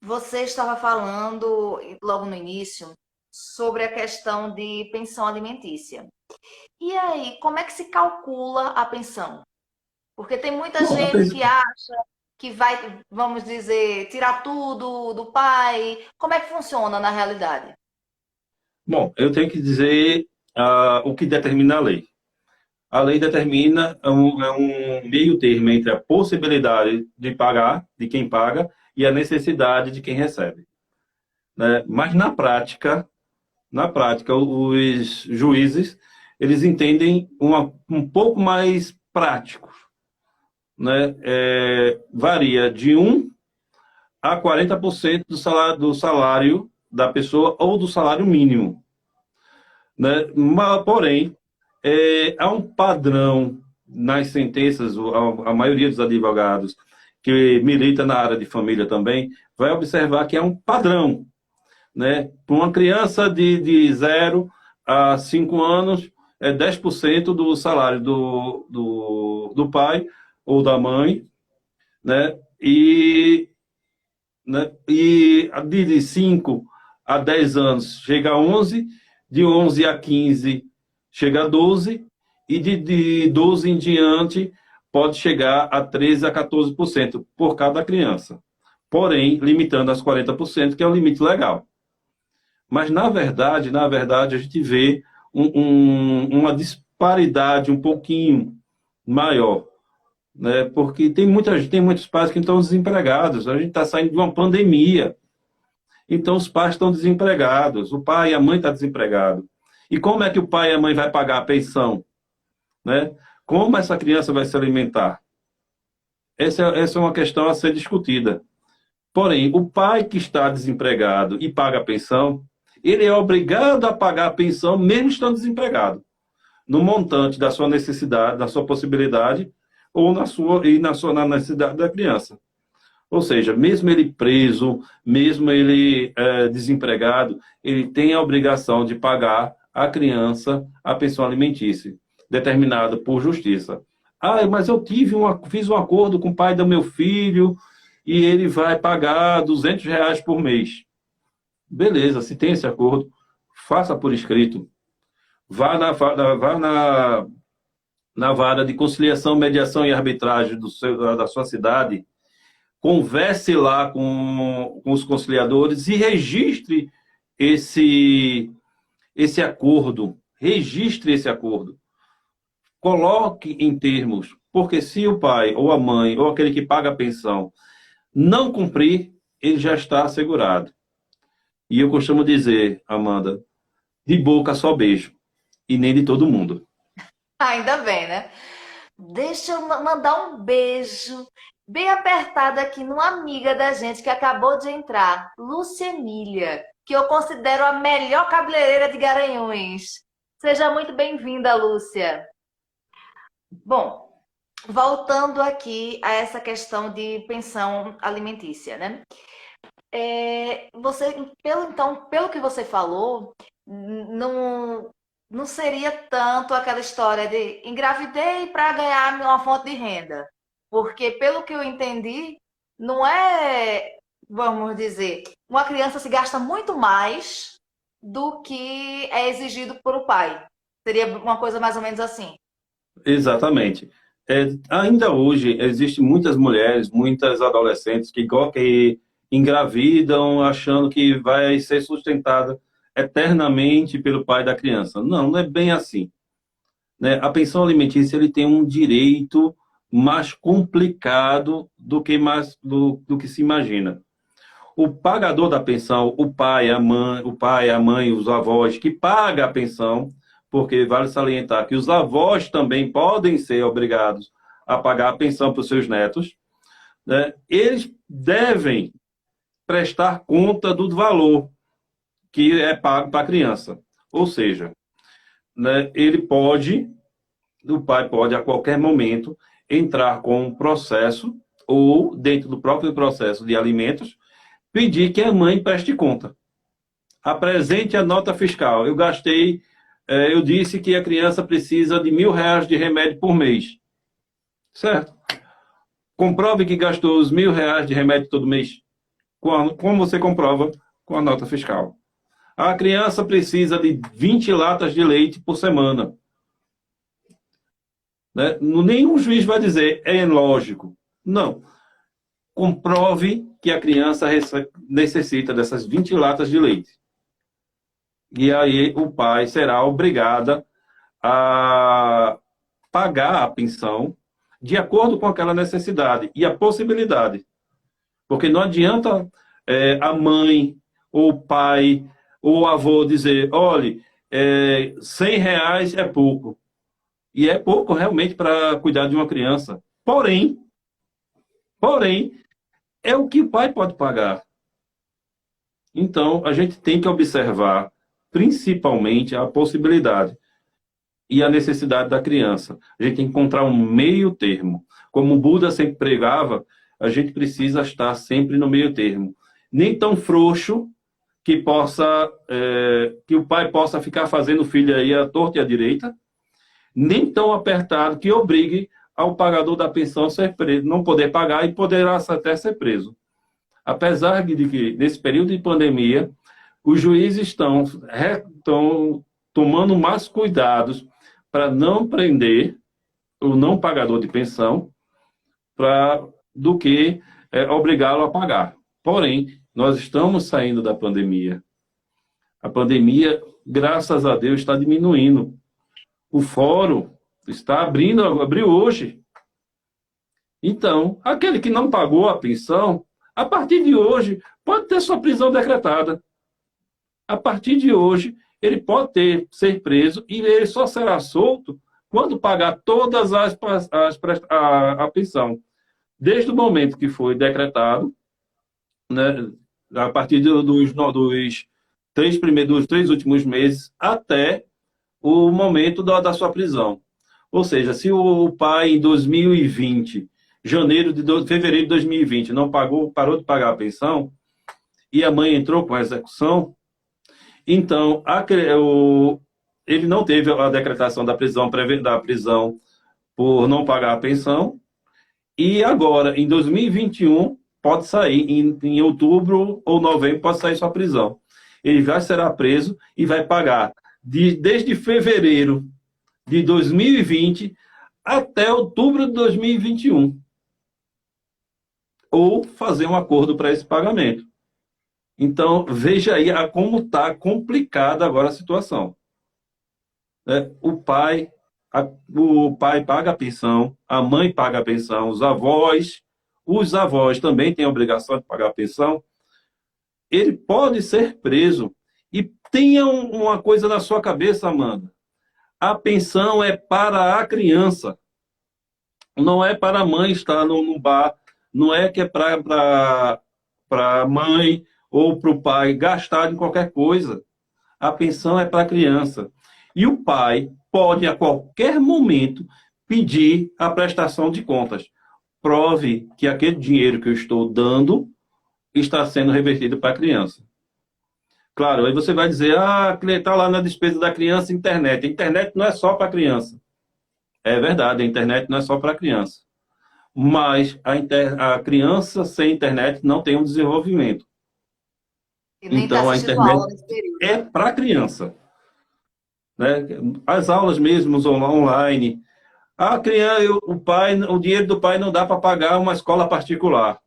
Speaker 1: você estava falando logo no início sobre a questão de pensão alimentícia. E aí, como é que se calcula a pensão? Porque tem muita
Speaker 2: Bom,
Speaker 1: gente que acha que vai, vamos dizer, tirar tudo do pai. Como é que funciona na realidade?
Speaker 2: bom, eu tenho que dizer o que determina a lei. A lei determina um meio termo entre a possibilidade de pagar, de quem paga, e a necessidade de quem recebe. Né? Mas na prática, os juízes, eles entendem um pouco mais prático. Né? Varia de 1 a 40% do salário da pessoa ou do salário mínimo. Né? Mas, porém, há um padrão nas sentenças, a maioria dos advogados que milita na área de família também, vai observar que é um padrão. Né? Para uma criança de 0 a 5 anos, é 10% do salário do pai ou da mãe, né? E de 5 a 10 anos chega a 11, de 11 a 15 chega a 12, e de 12 em diante pode chegar a 13 a 14% por cada criança. Porém, limitando as 40%, que é o limite legal. Mas, na verdade, a gente vê uma disparidade um pouquinho maior, né? Porque tem muitos pais que estão desempregados. A gente está saindo de uma pandemia. Então, os pais estão desempregados. O pai e a mãe estão desempregados. E como é que o pai e a mãe vai pagar a pensão? Né? Como essa criança vai se alimentar? Essa é uma questão a ser discutida. Porém, o pai que está desempregado e paga a pensão, ele é obrigado a pagar a pensão mesmo estando desempregado, no montante da sua necessidade, da sua possibilidade, ou na necessidade da criança. Ou seja, mesmo ele preso, mesmo ele desempregado, ele tem a obrigação de pagar à criança a pensão alimentícia, determinada por justiça. Ah, mas eu fiz um acordo com o pai do meu filho e ele vai pagar R$ 200 por mês. Beleza, se tem esse acordo, faça por escrito. Vá na vara de conciliação, mediação e arbitragem da sua cidade, converse lá com os conciliadores e registre esse acordo. Registre esse acordo. Coloque em termos, porque se o pai ou a mãe ou aquele que paga a pensão não cumprir, ele já está assegurado. E eu costumo dizer, Amanda, de boca só beijo, e nem de todo mundo.
Speaker 1: Ainda bem, né? Deixa eu mandar um beijo bem apertado aqui numa amiga da gente que acabou de entrar, Lúcia Emília, que eu considero a melhor cabeleireira de Garanhuns. Seja muito bem-vinda, Lúcia. Bom, voltando aqui a essa questão de pensão alimentícia, né? Pelo que você falou, não seria tanto aquela história de engravidei para ganhar uma fonte de renda. Porque, pelo que eu entendi, não é, vamos dizer, uma criança se gasta muito mais do que é exigido por o pai. Seria uma coisa mais ou menos assim.
Speaker 2: Exatamente. Ainda hoje, existem muitas mulheres, muitas adolescentes que engravidam achando que vai ser sustentada eternamente pelo pai da criança. Não, não é bem assim. Né? A pensão alimentícia ele tem um direito mais complicado do que se imagina. O pagador da pensão, o pai, a mãe, os avós que pagam a pensão, porque vale salientar que os avós também podem ser obrigados a pagar a pensão para os seus netos, né? Eles devem prestar conta do valor que é pago para a criança. Ou seja, né, o pai pode a qualquer momento entrar com um processo ou dentro do próprio processo de alimentos pedir que a mãe preste conta. Apresente a nota fiscal. Eu disse que a criança precisa de R$ 1.000 de remédio por mês. Certo? Comprove que gastou os R$ 1.000 de remédio todo mês. Como você comprova? Com a nota fiscal. A criança precisa de 20 latas de leite por semana. Né? Nenhum juiz vai dizer, é lógico. Não. Comprove que a criança necessita dessas 20 latas de leite. E aí o pai será obrigado a pagar a pensão de acordo com aquela necessidade e a possibilidade. Porque não adianta a mãe, ou o pai, ou o avô dizer, olha, R$ 100 é pouco. E é pouco realmente para cuidar de uma criança. Porém, é o que o pai pode pagar. Então, a gente tem que observar principalmente a possibilidade e a necessidade da criança. A gente tem que encontrar um meio termo. Como o Buda sempre pregava, a gente precisa estar sempre no meio termo. Nem tão frouxo que o pai possa ficar fazendo o filho aí à torta e à direita, nem tão apertado que obrigue ao pagador da pensão a ser preso, não poder pagar e poderá até ser preso. Apesar de que, nesse período de pandemia, os juízes estão tomando mais cuidados para não prender o não pagador de pensão do que obrigá-lo a pagar. Porém, nós estamos saindo da pandemia. A pandemia, graças a Deus, está diminuindo. O fórum está abriu hoje. Então, aquele que não pagou a pensão, a partir de hoje, pode ter sua prisão decretada. A partir de hoje, ele pode ser preso e ele só será solto quando pagar todas a pensão. Desde o momento que foi decretado, né, a partir dos 3 últimos meses, até o momento da sua prisão. Ou seja, se o pai em 2020, fevereiro de 2020, parou de pagar a pensão, e a mãe entrou com a execução, então ele não teve a decretação da prisão por não pagar a pensão, e agora, em 2021, pode sair, em outubro ou novembro, pode sair sua prisão. Ele já será preso e vai pagar desde fevereiro de 2020 até outubro de 2021, ou fazer um acordo para esse pagamento. Então, veja aí como está complicada agora a situação. Né? O pai paga a pensão, a mãe paga a pensão, os avós também têm a obrigação de pagar a pensão. Ele pode ser preso. E tenha uma coisa na sua cabeça, Amanda. A pensão é para a criança, não é para a mãe estar no bar, não é que é para a mãe ou para o pai gastar em qualquer coisa. A pensão é para a criança. E o pai pode, a qualquer momento, pedir a prestação de contas. Prove que aquele dinheiro que eu estou dando está sendo revertido para a criança. Claro, aí você vai dizer, está lá na despesa da criança, internet. A internet não é só para a criança. É verdade, a internet não é só para a criança. Mas a criança sem internet não tem um desenvolvimento.
Speaker 1: E nem está
Speaker 2: Então, a
Speaker 1: assistindo
Speaker 2: internet
Speaker 1: aula nesse período.
Speaker 2: é para a criança. Né? As aulas mesmo online. A criança, o dinheiro do pai não dá para pagar uma escola particular.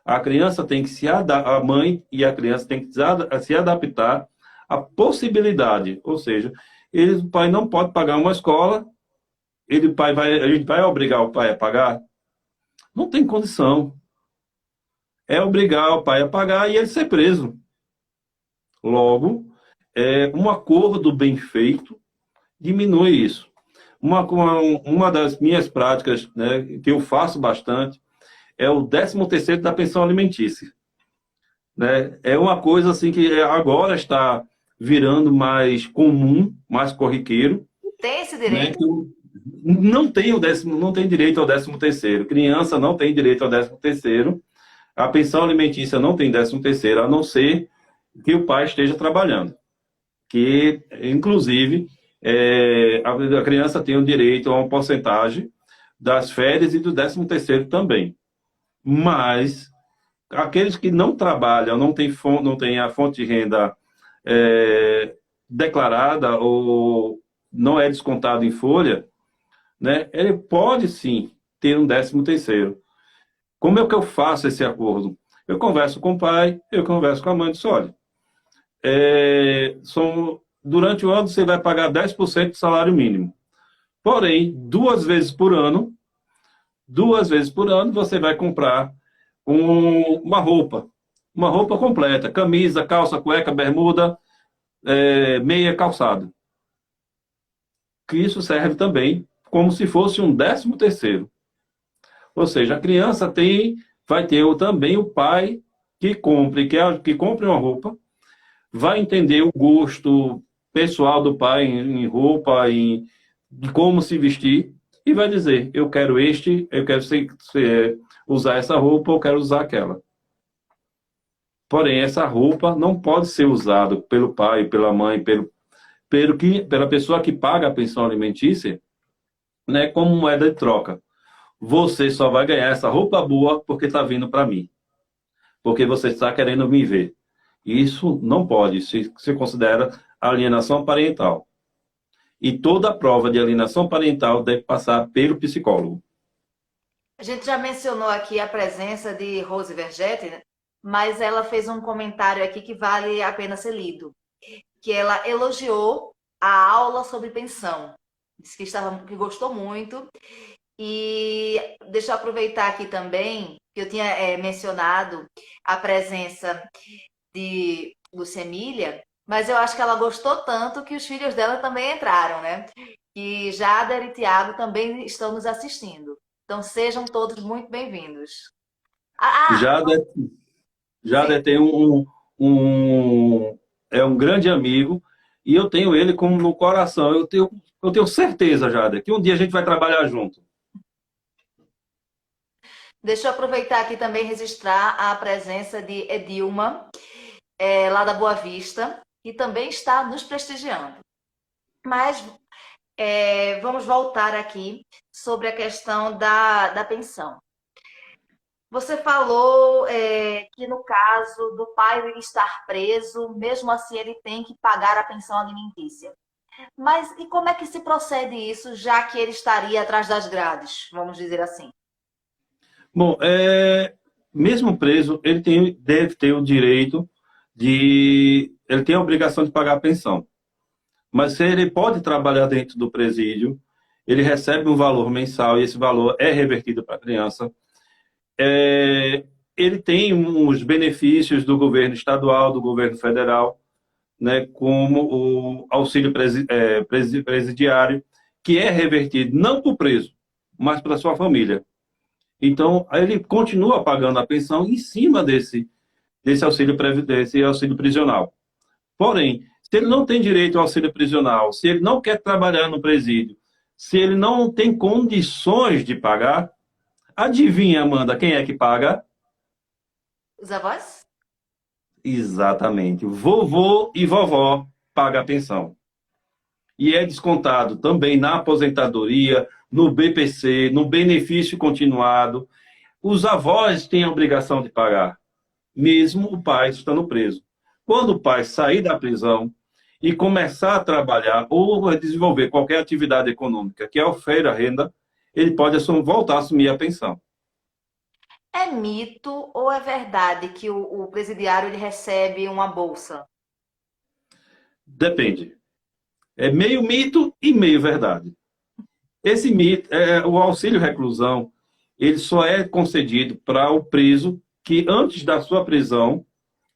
Speaker 2: A criança tem que a mãe e a criança tem que se adaptar à possibilidade. Ou seja, o pai não pode pagar uma escola, a gente vai obrigar o pai a pagar? Não tem condição. É obrigar o pai a pagar e ele ser preso. Logo, um acordo bem feito diminui isso. Uma das minhas práticas, né, que eu faço bastante, é o 13º da pensão alimentícia. Né? É uma coisa assim que agora está virando mais comum, mais corriqueiro.
Speaker 1: Tem esse
Speaker 2: Né?
Speaker 1: direito?
Speaker 2: Não tem direito ao 13º. Criança não tem direito ao 13º. A pensão alimentícia não tem 13º, a não ser que o pai esteja trabalhando. Que, inclusive, a criança tem o direito a uma porcentagem das férias e do 13º também. Mas aqueles que não trabalham, não têm a fonte de renda declarada ou não é descontado em folha, né, ele pode sim ter um 13º. Como é que eu faço esse acordo? Eu converso com o pai, eu converso com a mãe, diz, olha, durante o ano você vai pagar 10% do salário mínimo. Porém, duas vezes por ano você vai comprar uma roupa completa, camisa, calça, cueca, bermuda, meia, calçado. Que isso serve também como se fosse um 13º. Ou seja, a criança vai ter também o pai que compre uma roupa, vai entender o gosto pessoal do pai em roupa, de como se vestir, e vai dizer, eu quero usar essa roupa, eu quero usar aquela. Porém, essa roupa não pode ser usada pelo pai, pela mãe, pela pessoa que paga a pensão alimentícia, né, como moeda de troca. Você só vai ganhar essa roupa boa porque está vindo para mim. Porque você está querendo me ver. Isso não pode, se considera alienação parental. E toda prova de alienação parental deve passar pelo psicólogo.
Speaker 1: A gente já mencionou aqui a presença de Rose Vergetti, né? Mas ela fez um comentário aqui que vale a pena ser lido, que ela elogiou a aula sobre pensão. Disse que gostou muito. E deixa eu aproveitar aqui também, que eu tinha mencionado a presença de Lucemília, mas eu acho que ela gostou tanto que os filhos dela também entraram, né? E Jader e Tiago também estão nos assistindo. Então sejam todos muito bem-vindos. Ah,
Speaker 2: Já, de- já
Speaker 1: sim.
Speaker 2: tem um grande amigo e eu tenho ele como no coração. Eu tenho certeza, Jada, que um dia a gente vai trabalhar junto.
Speaker 1: Deixa eu aproveitar aqui também e registrar a presença de Edilma, lá da Boa Vista, que também está nos prestigiando. Mas vamos voltar aqui sobre a questão da pensão. Você falou que no caso do pai estar preso, mesmo assim ele tem que pagar a pensão alimentícia. Mas e como é que se procede isso, já que ele estaria atrás das grades, vamos dizer assim?
Speaker 2: Bom, mesmo preso, deve ter o direito ele tem a obrigação de pagar a pensão. Mas se ele pode trabalhar dentro do presídio, ele recebe um valor mensal e esse valor é revertido para a criança. É, ele tem uns benefícios do governo estadual, do governo federal, né, como o auxílio presidiário, que é revertido não para o preso, mas para a sua família. Então, ele continua pagando a pensão em cima desse auxílio prisional. Porém, se ele não tem direito ao auxílio prisional, se ele não quer trabalhar no presídio, se ele não tem condições de pagar, adivinha, Amanda, quem é que paga?
Speaker 1: Os avós?
Speaker 2: Exatamente. Vovô e vovó pagam a pensão. E é descontado também na aposentadoria, no BPC, no benefício continuado. Os avós têm a obrigação de pagar, mesmo o pai estando preso. Quando o pai sair da prisão e começar a trabalhar ou desenvolver qualquer atividade econômica que ofere a renda, ele pode voltar a assumir a pensão.
Speaker 1: É mito ou é verdade que o presidiário ele recebe uma bolsa?
Speaker 2: Depende. É meio mito e meio verdade. Esse mito, o auxílio reclusão, ele só é concedido para o preso que antes da sua prisão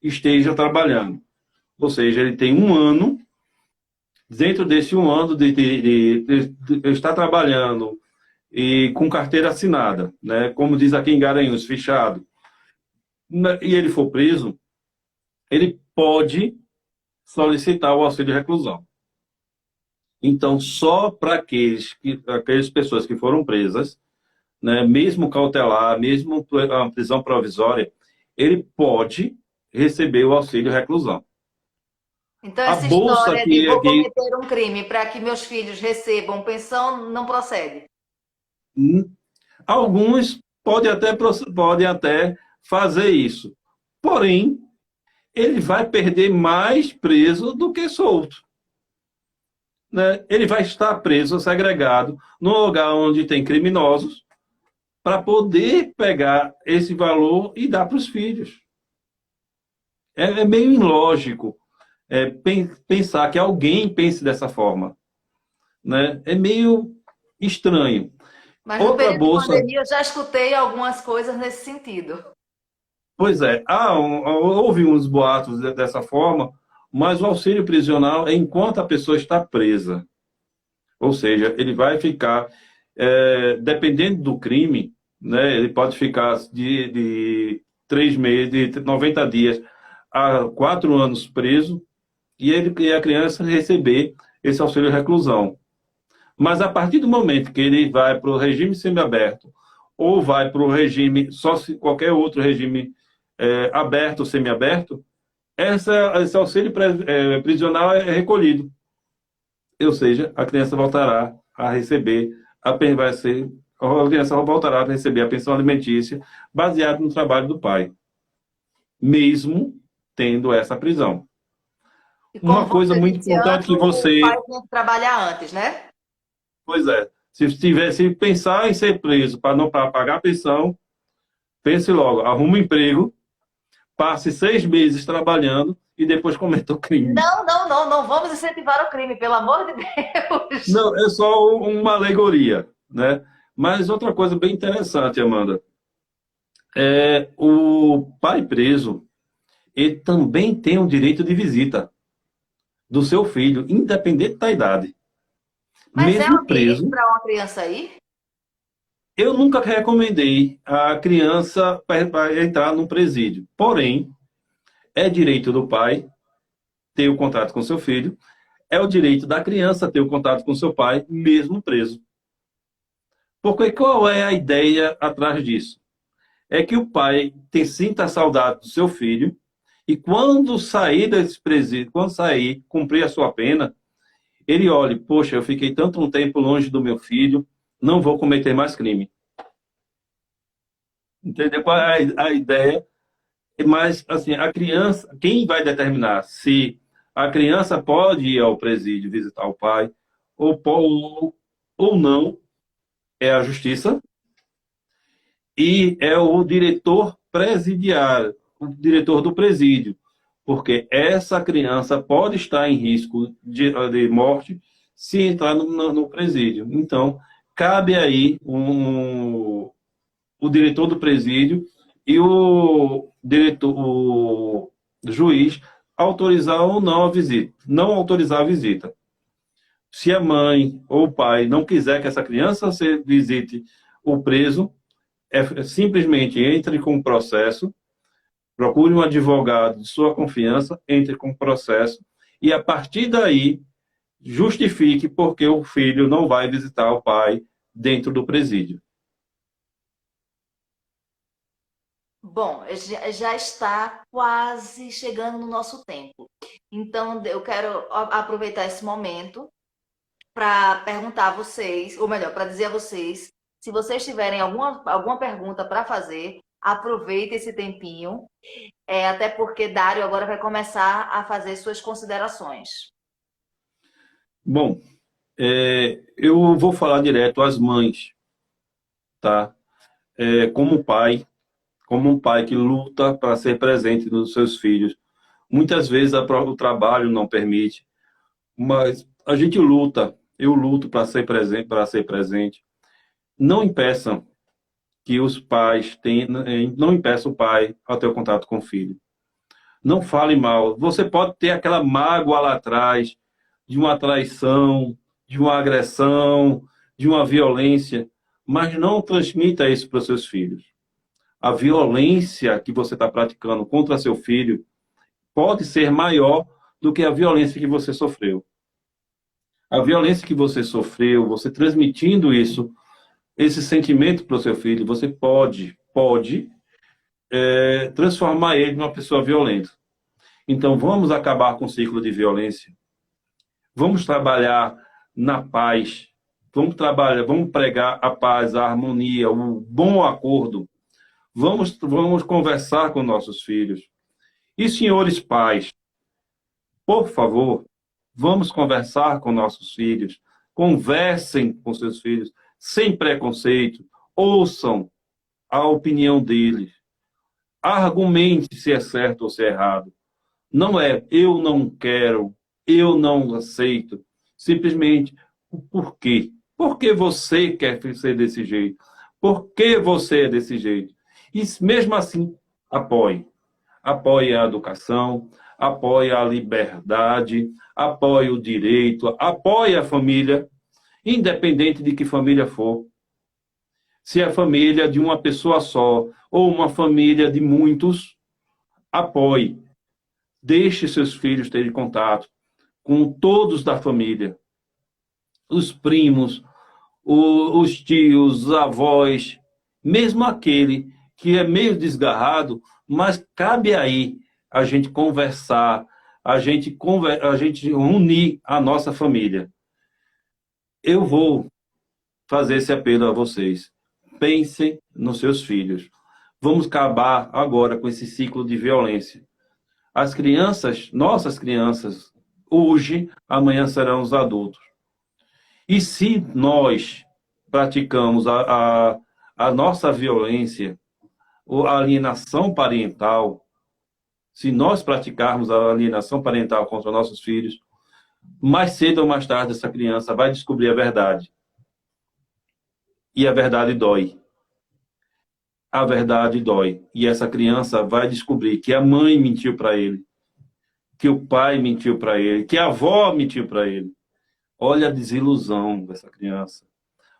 Speaker 2: esteja trabalhando. Ou seja, ele tem um ano, dentro desse um ano de estar trabalhando e com carteira assinada, né? Como diz aqui em Garanhuns, fichado, e ele for preso, ele pode solicitar o auxílio reclusão. Então, só para aquelas pessoas que foram presas, né, mesmo cautelar, mesmo a prisão provisória, ele pode receber o auxílio reclusão.
Speaker 1: Então,
Speaker 2: A
Speaker 1: essa
Speaker 2: bolsa
Speaker 1: história de
Speaker 2: que
Speaker 1: vou
Speaker 2: aqui,
Speaker 1: cometer um crime para que meus filhos recebam pensão não procede.
Speaker 2: alguns podem até fazer isso. Porém, ele vai perder mais preso do que solto. Né? Ele vai estar preso, segregado, num lugar onde tem criminosos, para poder pegar esse valor e dar para os filhos. É meio ilógico pensar que alguém pense dessa forma. Né? É meio estranho.
Speaker 1: Mas no
Speaker 2: Outra
Speaker 1: período de
Speaker 2: bolsa,
Speaker 1: pandemia eu já escutei algumas coisas nesse sentido.
Speaker 2: pois é, houve uns boatos dessa forma, mas o auxílio prisional é enquanto a pessoa está presa. Ou seja, ele vai ficar, dependendo do crime, né, ele pode ficar de 3 meses, de 90 dias a 4 anos preso, e a criança receber esse auxílio reclusão. Mas a partir do momento que ele vai para o regime semiaberto, ou vai para o regime, só se qualquer outro regime aberto ou semiaberto, esse auxílio prisional é recolhido. Ou seja, a criança voltará a receber, a criança voltará a receber a pensão alimentícia baseada no trabalho do pai, mesmo tendo essa prisão.
Speaker 1: E como
Speaker 2: Uma coisa
Speaker 1: você
Speaker 2: muito
Speaker 1: disse
Speaker 2: importante
Speaker 1: antes,
Speaker 2: que
Speaker 1: o pai
Speaker 2: você,
Speaker 1: tem que trabalhar antes, né?
Speaker 2: pois é, se pensar em ser preso para não para pagar a pensão, pense logo, arruma um emprego, passe 6 meses trabalhando e depois cometa o crime.
Speaker 1: Não, não, não, não vamos incentivar o crime, pelo amor de Deus.
Speaker 2: Não, é só uma alegoria, né? Mas outra coisa bem interessante, Amanda, o pai preso, ele também tem o direito de visita do seu filho, independente da idade.
Speaker 1: Mas é um
Speaker 2: Mesmo
Speaker 1: ambiente
Speaker 2: preso,
Speaker 1: para uma criança ir?
Speaker 2: eu nunca recomendei a criança para entrar num presídio. Porém, é direito do pai ter o contato com seu filho, é o direito da criança ter o contato com seu pai, mesmo preso. Porque qual é a ideia atrás disso? É que o pai sinta saudade do seu filho e quando sair desse presídio, quando sair, cumprir a sua pena, ele olhe, poxa, eu fiquei tanto um tempo longe do meu filho, não vou cometer mais crime. Entendeu qual é a ideia? Mas, assim, a criança, quem vai determinar se A criança pode ir ao presídio visitar o pai, ou não, é a justiça, e é o diretor presidiário, o diretor do presídio, porque essa criança pode estar em risco de morte se entrar no presídio. Então, cabe aí o diretor do presídio e o diretor, o juiz autorizar ou não a visita, não autorizar a visita. Se a mãe ou o pai não quiser que essa criança visite o preso, simplesmente entre com o processo, procure um advogado de sua confiança, entre com o processo e a partir daí justifique porque o filho não vai visitar o pai dentro do presídio.
Speaker 1: Bom, já está quase chegando no nosso tempo. Então, eu quero aproveitar esse momento para perguntar a vocês, ou melhor, para dizer a vocês, se vocês tiverem alguma pergunta para fazer, aproveite esse tempinho, até porque Dário agora vai começar a fazer suas considerações.
Speaker 2: Bom, eu vou falar direto às mães, tá? Como um pai que luta para ser presente nos seus filhos. Muitas vezes o trabalho não permite, mas a gente luta, eu luto para ser presente. Não impeçam que os pais não impeçam o pai a ter o contato com o filho. Não fale mal. Você pode ter aquela mágoa lá atrás de uma traição, de uma agressão, de uma violência, mas não transmita isso para os seus filhos. A violência que você está praticando contra seu filho pode ser maior do que a violência que você sofreu. A violência que você sofreu, você transmitindo isso, esse sentimento para o seu filho, você pode transformar ele numa pessoa violenta. Então, vamos acabar com o ciclo de violência. Vamos trabalhar na paz. Vamos pregar a paz, a harmonia, o bom acordo. Vamos conversar com nossos filhos. E, senhores pais, por favor, vamos conversar com nossos filhos. Conversem com seus filhos sem preconceito. Ouçam a opinião deles. Argumente se é certo ou se é errado. Não é eu não quero, eu não aceito. Simplesmente o porquê. Por que você quer ser desse jeito? Por que você é desse jeito? E mesmo assim, apoie. Apoie a educação, apoie a liberdade, apoie o direito, apoie a família, independente de que família for. Se é família de uma pessoa só ou uma família de muitos, apoie. Deixe seus filhos terem contato com todos da família. Os primos, os tios, os avós, mesmo aquele que é meio desgarrado, mas cabe aí a gente conversar, a gente unir a nossa família. Eu vou fazer esse apelo a vocês. Pensem nos seus filhos. Vamos acabar agora com esse ciclo de violência. As crianças, nossas crianças, hoje, amanhã serão os adultos. E se nós praticamos a nossa violência, a alienação parental, se nós praticarmos a alienação parental contra nossos filhos, mais cedo ou mais tarde essa criança vai descobrir a verdade. E a verdade dói. A verdade dói. E essa criança vai descobrir que a mãe mentiu para ele, que o pai mentiu para ele, que a avó mentiu para ele. Olha a desilusão dessa criança.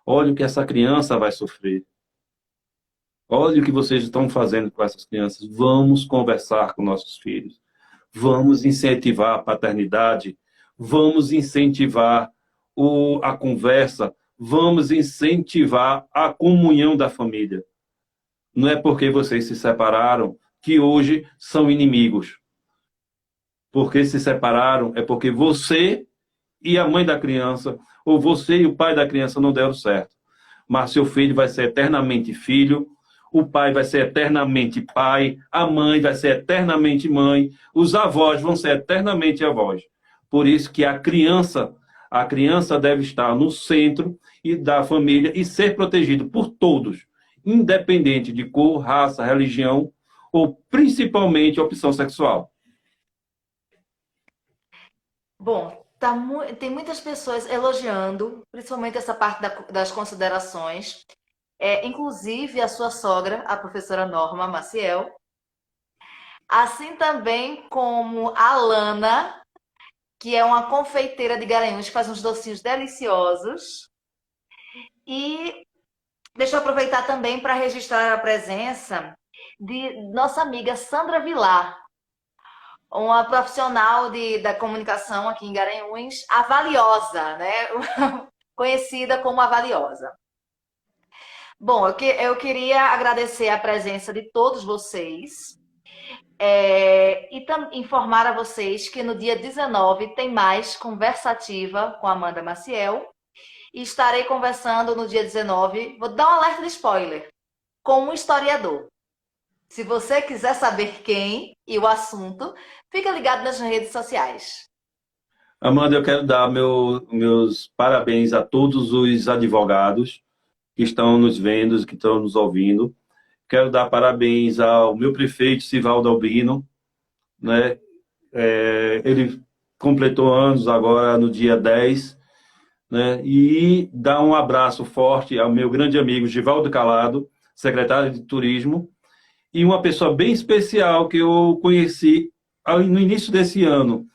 Speaker 2: Olha o que essa criança vai sofrer. Olha o que vocês estão fazendo com essas crianças. Vamos conversar com nossos filhos. Vamos incentivar a paternidade. Vamos incentivar a conversa. Vamos incentivar a comunhão da família. Não é porque vocês se separaram que hoje são inimigos. Porque se separaram é porque você e a mãe da criança, ou você e o pai da criança não deram certo. Mas seu filho vai ser eternamente filho. o pai vai ser eternamente pai, a mãe vai ser eternamente mãe, os avós vão ser eternamente avós. Por isso que a criança deve estar no centro e da família e ser protegido por todos, independente de cor, raça, religião ou principalmente opção sexual.
Speaker 1: Bom, tem muitas pessoas elogiando, principalmente essa parte das considerações. Inclusive a sua sogra, a professora Norma Maciel, assim também como a Lana, que é uma confeiteira de Garanhuns, que faz uns docinhos deliciosos. E deixa eu aproveitar também para registrar a presença de nossa amiga Sandra Vilar, uma profissional da comunicação aqui em Garanhuns, a Valiosa, né? Conhecida como a Valiosa. Bom, eu queria agradecer a presença de todos vocês e informar a vocês que no dia 19 tem mais Conversativa com Amanda Maciel e estarei conversando no dia 19, vou dar um alerta de spoiler, com um historiador. Se você quiser saber quem e o assunto, fica ligado nas redes sociais.
Speaker 2: Amanda, eu quero dar meus parabéns a todos os advogados que estão nos vendo, que estão nos ouvindo. Quero dar parabéns ao meu prefeito, Sivaldo Albino, né? Ele completou anos agora no dia 10, né? E dar um abraço forte ao meu grande amigo Givaldo Calado, secretário de Turismo, e uma pessoa bem especial que eu conheci no início desse ano,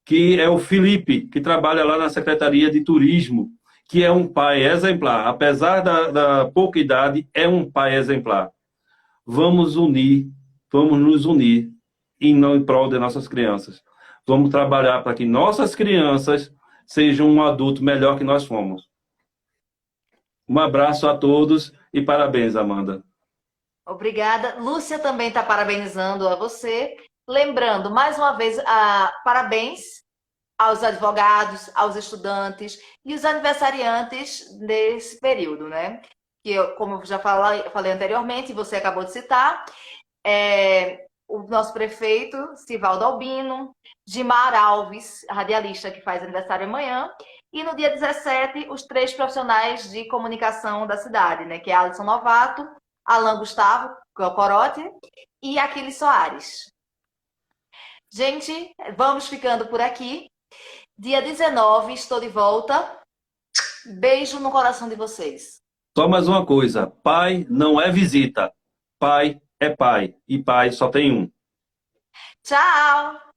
Speaker 2: que é o Felipe, que trabalha lá na Secretaria de Turismo, que é um pai exemplar. Apesar da pouca idade, é um pai exemplar. Vamos nos unir em prol de nossas crianças. Vamos trabalhar para que nossas crianças sejam um adulto melhor que nós fomos. Um abraço a todos e parabéns, Amanda.
Speaker 1: Obrigada. Lúcia também está parabenizando a você. Lembrando, mais uma vez, parabéns aos advogados, aos estudantes e os aniversariantes desse período, né? Que, como eu já falei anteriormente, você acabou de citar, o nosso prefeito, Sivaldo Albino, Gimar Alves, radialista, que faz aniversário amanhã, e no dia 17, os 3 profissionais de comunicação da cidade, né? Que é Alisson Novato, Alan Gustavo, que é o Corote, e Aquiles Soares. Gente, vamos ficando por aqui. Dia 19, estou de volta. Beijo no coração de vocês.
Speaker 2: Só mais uma coisa, pai não é visita, pai é pai, e pai só tem um.
Speaker 1: Tchau!